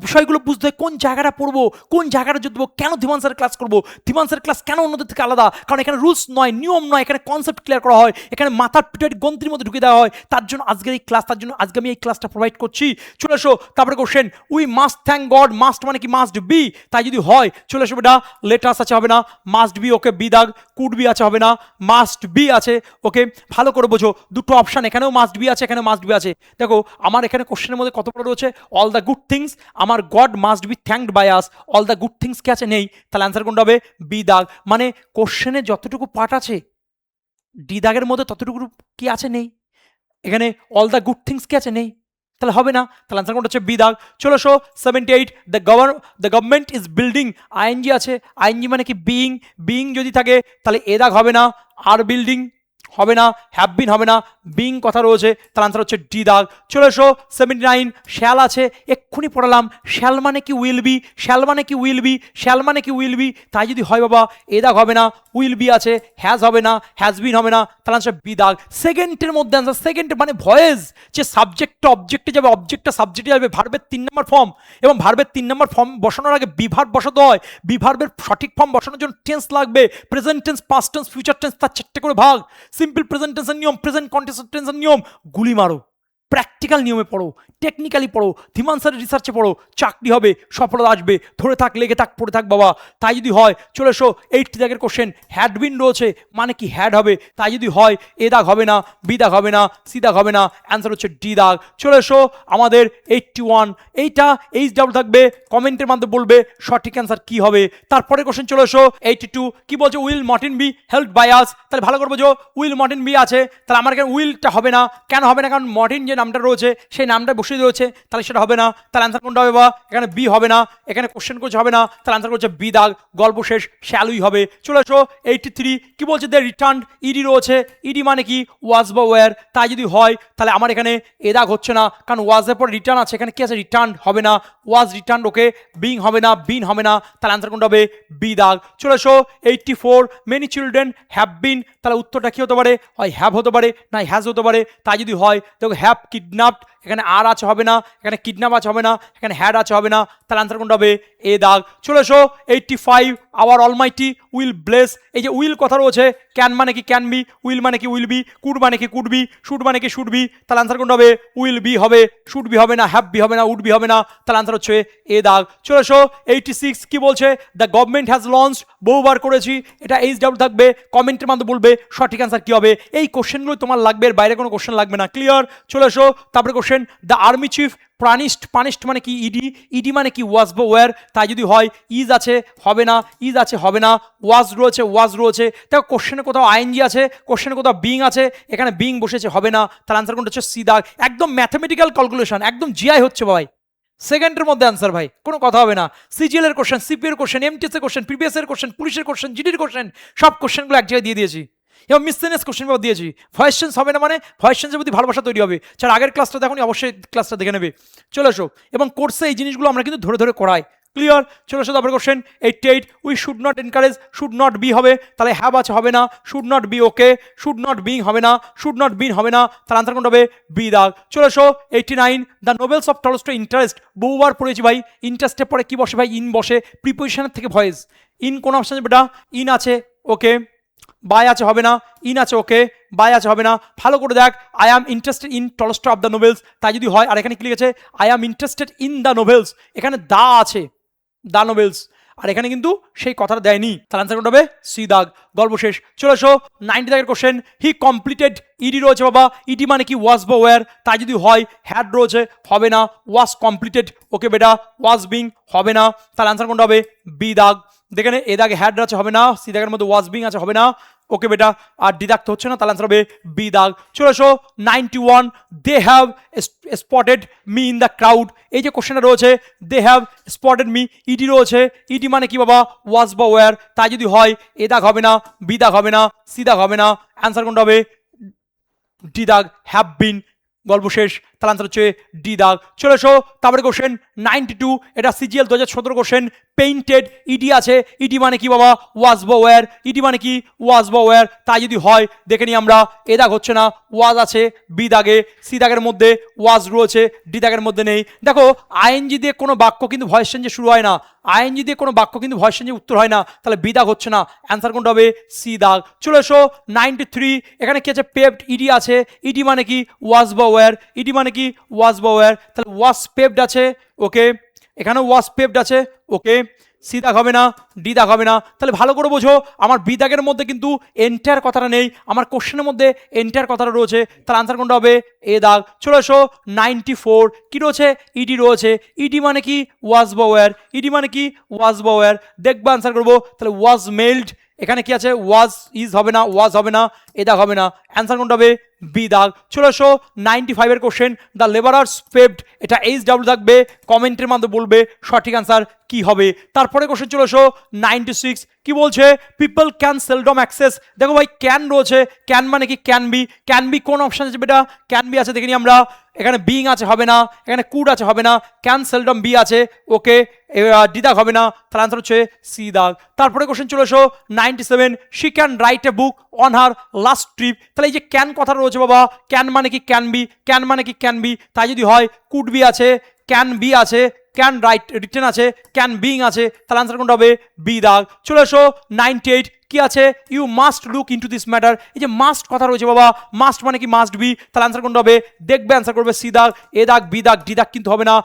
A: বিষয়গুলো বুঝতে হয়, কোন জায়গাটা পড়বো, কোন জায়গাটা যদি কেন ধীমান স্যারের ক্লাস করবো, ধীমান স্যারের ক্লাস কেন অন্যদের থেকে আলাদা, কারণ এখানে রুলস নয়, নিয়ম নয়, এখানে কনসেপ্ট ক্লিয়ার করা হয়, এখানে মাথার পিঠের গ্রন্থির মধ্যে ঢুকে দেওয়া হয়, তার জন্য আজকের এই ক্লাস, তার জন্য আজকে আমি এই ক্লাসটা প্রোভাইড করছি। চলে এসো তারপরে question, we must thank god, must মানে কি মাস্ট বি, তাই যদি হয় চলে এসো বেটা, লেটার্স আছে, হবে না, মাস্ট বি, ওকে, বি দাগ, কুড বি আছে, হবে না, মাস্ট বি আছে, ওকে, ভালো করে বোঝো, দুটো অপশন, এখানেও মাস্ট বি আছে, এখানেও মাস্ট বি আছে। দেখো আমার এখানে কোশ্চেনের মধ্যে কত বড় রয়েছে, অল দ্য গুড থিংস, আমার God must be thanked by us, all the good things কে আছে, নেই, তাহলে অ্যান্সার কোনটা হবে বি দাগ। মানে কোশ্চেনে যতটুকু পার্ট আছে ডি দাগের মধ্যে ততটুকু কি আছে, নেই, এখানে অল দ্য গুড থিংস কি আছে, নেই, তাহলে হবে না, তাহলে আনসার কোনটা হচ্ছে বি দাগ। চলো এসো 78, the government is building, ING আছে, আইএনজি মানে কি বিইং, বিইং যদি থাকে তাহলে এ দাগ হবে না, আর বিল্ডিং হবে না, হ্যাভ বিন হবে না, বিং কথা রয়েছে, তার আনসার হচ্ছে ডি দাগ। চলে এসো 79, শ্যাল আছে, এক্ষুনি পড়ালাম, শ্যাল মানে কি উইল বি, শ্যাল মানে কি উইল বি, শ্যাল মানে কি উইল বি, তাই যদি হয় বাবা এ দাগ হবে না, উইল বি আছে, হ্যাজ হবে না, হ্যাজ বিন হবে না, তার আনসার বি দাগ। সেকেন্ডের মধ্যে আনসার, সেকেন্ড মানে ভয়েস, যে সাবজেক্টটা অবজেক্টে যাবে, অবজেক্টটা সাবজেক্টে যাবে, ভার্বের 3 নম্বর ফর্ম, এবং ভার্বের 3 নম্বর ফর্ম বসানোর আগে বিভার্ব বসাতে হয়, বিভার্বের সঠিক ফর্ম বসানোর জন্য টেন্স লাগবে, present tense, past tense, future tense, তার 4টে করে ভাগ, সিম্পল প্রেজেন্ট টেন্সের নিয়ম, প্রেজেন্ট কন্টিনিউয়াস টেন্সের নিয়ম, গুলি মারো, প্র্যাকটিক্যাল নিয়মে পড়ো, টেকনিক্যালি পড়ো, ধীমান স্যারের রিসার্চে পড়ো, চাকরি হবে, সফলতা আসবে, ধরে থাক, লেগে থাক, পড়ে থাক বাবা। তাই যদি হয় চলে এসো 80 দাগের কোশ্চেন, হ্যাড বিন রয়েছে, মানে কি হ্যাড হবে, তাই যদি হয় এ দাগ হবে না, বি দাগ হবে না, সি দাগ হবে না, অ্যান্সার হচ্ছে ডি দাগ। চলে এসো আমাদের 81, এইটা এইচ ডাবল থাকবে, কমেন্টের মাধ্যমে বলবে সঠিক অ্যান্সার কি হবে। তারপরে কোশ্চেন চলে এসো 82, কি বলছে, will martin be help by us, তাহলে ভালো করে বোঝো, উইল মার্টিন বি আছে, তাহলে আমার এখানে উইলটা হবে না, কেন হবে না, কারণ মার্টিন যে নামটা রয়েছে সেই নামটা বসিয়ে রয়েছে, তাহলে সেটা হবে না। তাহলে অ্যান্সার কোনটা হবে বা এখানে বি হবে না, এখানে কোশ্চেন করছে হবে না, তাহলে অ্যান্সার করছে বি দাগ, গল্প শেষ, শ্যালুই হবে। চলে আসো 83 কি বলছে, দে রিটার্ন ইডি রয়েছে, ইডি মানে কি ওয়াজ বা ওয়ার, তাই যদি হয় তাহলে আমার এখানে এ দাগ হচ্ছে না, কারণ ওয়াজের পর রিটার্ন আছে, এখানে কি আছে রিটার্ন হবে না, ওয়াজ রিটার্ন ওকে, বিং হবে না, বিন হবে না, তাহলে অ্যান্সার কোনটা হবে বি দাগ। চলে আসো 84 মেনি চিলড্রেন হ্যাভ বিন, তাহলে উত্তরটা কি হতে পারে, হয় হ্যাভ হতে পারে না হ্যাজ হতে পারে, তাই যদি হয় দেখো হ্যাভ কিডন্যাপড, এখানে আর আছে হবে না, এখানে কিডন্যাপ আছে হবে না, এখানে হ্যাড আছে হবে না, তাহলে আনসার কোনটা হবে এ দাগ। চলে এসো 85 আওয়ার অলমাইটি উইল ব্লেস, এই যে উইল কথা রয়েছে, ক্যান মানে কি ক্যান বি, উইল মানে কি উইল বি, কুড মানে কি কুড বি, শুড মানে কি শুড বি, তাহলে আনসার কোনটা হবে উইল বি হবে, শুড বি হবে না, হ্যাভ বি হবে না, উড বি হবে না, তাহলে আনসার হচ্ছে এ দাগ। চলে এসো 86 কি বলছে, দ্য গভর্নমেন্ট হ্যাজ লঞ্চড, বহুবার করেছি, এটা এইচ ডাব্লিউ থাকবে, কমেন্টের মাধ্যমে বলবে সঠিক আনসার কি হবে। এই কোশ্চেনগুলো তোমার লাগবে, এর বাইরে কোনো কোশ্চেন লাগবে না, ক্লিয়ার। চলে এসো তারপরে question, the army chief punished মানে কি ইডি, ইডি মানে কি ওয়াজ বা ওয়ার, তাই যদি হয় ইজ আছে হবে না, ইজ আছে হবে না, ওয়াজ রয়েছে, দেখো কোশ্চেনে কোথাও আইএনজি আছে, কোশ্চেনে কোথাও বিং আছে, এখানে বিং বসেছে হবে না, তার আনসার কোনটা হচ্ছে সি দাগ, একদম ম্যাথমেটিক্যাল ক্যালকুলেশন, একদম জিআই হচ্ছে ভাই, সেকেন্ডের মধ্যে আনসার ভাই, কোনো কথা হবে না। সিজিএল এর কোশ্চেন, সিপি এর কোশ্চেন, এমটিএস এর কোশ্চেন, প্রিভিয়াস এর কোশ্চেন, পুলিশের কোশ্চেন, জিডির কোশ্চেন, সব কোশ্চেনগুলো এক জায়গায় দিয়ে দিয়েছি, এবং মিসসেনিয়াস কোশ্চেন পেপার দিয়েছি। ভয়েস চেঞ্জ হবে না মানে ভয়েস চেঞ্জের প্রতি ভালোবাসা তৈরি হবে, যারা আগের ক্লাসটা দেখো অবশ্যই ক্লাসটা দেখে নেবে। চলে এসো, এবং কোর্সে এই জিনিসগুলো আমরা কিন্তু ধরে ধরে করাই, ক্লিয়ার। চলে এসো তারপরে question 88 we should not encourage, should not be হবে, তাহলে হ্যাভ আছে হবে না, should not be okay, should not being হবে না, শুড নট বিন হবে না, তার আনসার কোনটা হবে বি দাগ। চলে এসো 89 the novels of Tolstoy interest, বহুবার পড়েছি ভাই, ইন্টারেস্টের পরে কি বসে ভাই, ইন বসে, প্রিপোজিশনের থেকে ভয়েস, ইন কোন অপশন আছে বেটা, ইন আছে ওকে, বাই আছে হবে না, ইন আছে ওকে, বাই আছে হবে না, ভালো করে দেখ, I am interested in Tolstoy of the novels, তাই যদি হয়, আর এখানে কি লিখেছে I am interested in the novels, এখানে দা আছে, দ্য নোবেলস, আর এখানে কিন্তু সেই কথাটা দেয়নি, তার আনসার কোনটা হবে সি দাগ, গল্প শেষ। চলে এসো 90 দাগের কোশ্চেন, হি কমপ্লিটেড, ইডি রয়েছে বাবা, ইডি মানে কি ওয়াজ বা ওয়ার, তাই যদি হয় হ্যাড রয়েছে হবে না, ওয়াজ কমপ্লিটেড ওকে বেটা, ওয়াজ বিং হবে না, তার আনসার কোনটা হবে বি দাগ। দেখেন এ দাগে হ্যাড আছে হবে না, সি দাগের মধ্যে ওয়াজ বিং আছে হবে না, ওকে বেটা, আর ডি দাগ তো হচ্ছে না, তাহলে আনসার হবে বি দাগ। চলে এসো 91 they have spotted me in the crowd, এই যে কোশ্চেনটা রয়েছে they have spotted me, ED রয়েছে, ইডি মানে কি বাবা ওয়াজ বা ওয়ার, তাই যদি হয় এ দাগ হবে না, বি দাগ হবে না, সি দাগ হবে না, অ্যান্সার কোনটা হবে ডি দাগ, হ্যাভ বিন, গল্প শেষ, তাহলে আনসার হচ্ছে ডি দাগ। চলে এসো তারপরে কোশ্চেন 92, এটা সিজিএল 2017 কোশ্চেন, পেইন্টেড, ইডি আছে, ইডি মানে কি বাবা ওয়াজ বা ওয়ার, ইডি মানে কি ওয়াজ বা ওয়ার, তাই যদি হয় দেখে নিই আমরা, এ দাগ হচ্ছে না, ওয়াজ আছে বি দাগে, সি দাগের মধ্যে ওয়াজ রয়েছে, ডি দাগের মধ্যে নেই। দেখো আইএনজি দিয়ে কোনো বাক্য কিন্তু ভয়েস চেঞ্জে শুরু হয় না, আইএনজি দিয়ে কোনো বাক্য কিন্তু ভয়েস চেঞ্জে উত্তর হয় না, তাহলে বি দাগ হচ্ছে না, অ্যান্সার কোনটা হবে সি দাগ। চলে এসো 93, এখানে কি আছে পেভড, ইডি আছে, ইডি মানে কি ওয়াজ বা ওয়ার, ইডি মানে কি ওয়াজ বা ওয়ার, তাহলে ওয়াজ পেভড আছে ওকে, এখানেও ওয়াজ পেভড আছে ওকে, সি দাগ হবে না, ডি দাগ হবে না, তাহলে ভালো করে বোঝো আমার বি দাগের মধ্যে কিন্তু এন্টায়ার কথাটা নেই, আমার কোশ্চেনের মধ্যে এন্টায়ার কথাটা রয়েছে, তার আনসার কোনটা হবে এ দাগ। চলে এসো 94 কি রয়েছে, ইডি রয়েছে, ইডি মানে কি ওয়াজ বা ওয়ার, ইডি মানে কি ওয়াজ বা ওয়ার, দেখবো আনসার করবো, তাহলে ওয়াজ মেইলড, এখানে কি আছে ওয়াজ ইজ হবে না, ওয়াজ হবে না, এ দাগ হবে না, অ্যান্সার কোনটা হবে বি দাগ। চলে এসো 95 এর কোশ্চেন, দ্য লেবারার্স পেভড, এটা এইচ ডাব্লিউ থাকবে, কমেন্টের মাধ্যমে বলবে সঠিক আনসার কি হবে। তারপরে কোশ্চেন চলে এসো 96 কি বলছে, পিপল ক্যান সেলডম অ্যাক্সেস, দেখো ভাই ক্যান রয়েছে, ক্যান মানে কি ক্যান বি কোন অপশন আছে বেটা, ক্যান বি আছে দেখিনি আমরা, এখানে বিং আছে হবে না, এখানে কুড আছে হবে না, ক্যান সেলডম বি আছে ওকে, ডি দাগ হবে না, তার আনসার হচ্ছে সি দাগ। তারপরে কোশ্চেন চলে এসো 97 she can write a book on her last trip, তাহলে এই যে ক্যান কথা রয়েছে বাবা, ক্যান মানে কি ক্যান মানে কি ক্যান বি, তাই যদি হয় কুড বি আছে, ক্যান বি আছে, ক্যান রাইট রিটেন আছে, ক্যান বিং আছে, তাহলে আনসার কোনটা হবে বি দাগ। চলে এসো 98 কি আছে, you must look into this matter, এই যে মাস্ট কথা রয়েছে বাবা, মাস্ট মানে কি মাস্ট বি, তাহলে আনসার কোনটা হবে, দেখবে আনসার করবে সি দাগ, এ দাগ বি দাগ ডি দাগ কিন্তু হবে না,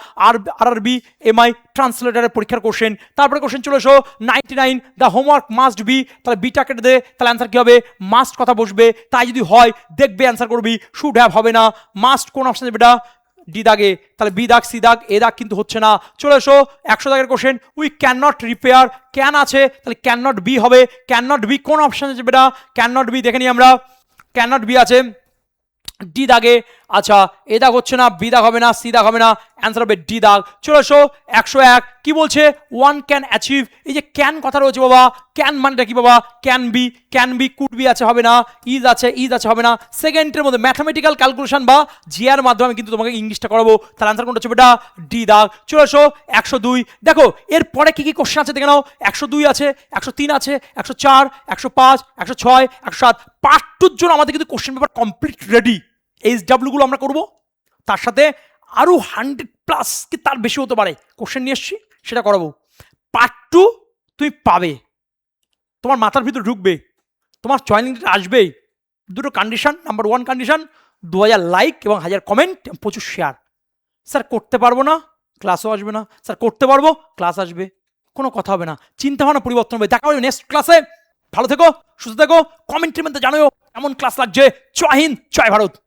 A: আর বি এমআই ট্রান্সলেটারের পরীক্ষার কোশ্চেন। তারপরে কোশ্চেন চলে এসো 99 দ্য হোমওয়ার্ক মাস্ট বি, তাহলে বিটা কেটে দে, তাহলে আনসার কি হবে মাস্ট কথা বসবে, তাই যদি হয় দেখবে আনসার করবি, শুড হ্যাভ হবে না, মাস্ট কোন অপশন আছে বেটা ডি দাগে, তাহলে বি দাগ সি দাগ এ দাগ কিন্তু হচ্ছে না। চলে এসো 100 দাগের question, we can not repair, can আছে তাহলে ক্যান নট বি হবে, ক্যান নট বি কোন অপশন আছে বেটা, ক্যান নট বি দেখে নিই আমরা, ক্যান নট বি আছে ডি দাগে, আচ্ছা এ দাগ হচ্ছে না, বি দাগ হবে না, সি দাগ হবে না, অ্যান্সার হবে ডি দাগ। চলে এসো 101 কি বলছে, ওয়ান ক্যান অ্যাচিভ। এই যে ক্যান কথা রয়েছে বাবা, ক্যান মানেটা কি বাবা, ক্যান বি কুড বি আছে হবে না, ইজ আছে হবে না। সেকেন্ডের মধ্যে ম্যাথামেটিক্যাল ক্যালকুলেশন বা জিআর মাধ্যমে আমি কিন্তু তোমাকে ইংলিশটা করাবো। তার অ্যান্সার কোনটা হচ্ছে বেটা, ডি দাগ। চলে এসো 102। দেখো এর পরে কি কি কোশ্চেন আছে দেখে নাও। 102 আছে, 103 আছে, 104, 105, 106, 107। পার্ট টুর জন্য আমাদের কিন্তু question paper complete ready. HW গুলো আমরা করবো, তার সাথে আরো 100+ কি তার বেশি হতে পারে কোশ্চেন নিয়ে এসছি, সেটা করাবো। পার্ট টু তুমি পাবে, তোমার মাথার ভিতর ঢুকবে, তোমার জয়েনিং আসবেই। দুটো কন্ডিশন, নাম্বার 1 কন্ডিশন 2000 লাইক এবং 1000 কমেন্ট, প্রচুর শেয়ার। স্যার করতে পারবো না, ক্লাসও আসবে না। স্যার করতে পারবো, ক্লাস আসবে, কোনো কথা হবে না। চিন্তা ভাবনা পরিবর্তন হবে। দেখা হবে নেক্সট ক্লাসে। ভালো থেকো, সুস্থ থেকো, কমেন্টের মধ্যে জানাও কেমন ক্লাস লাগছে। জয় হিন্দ, জয় ভারত।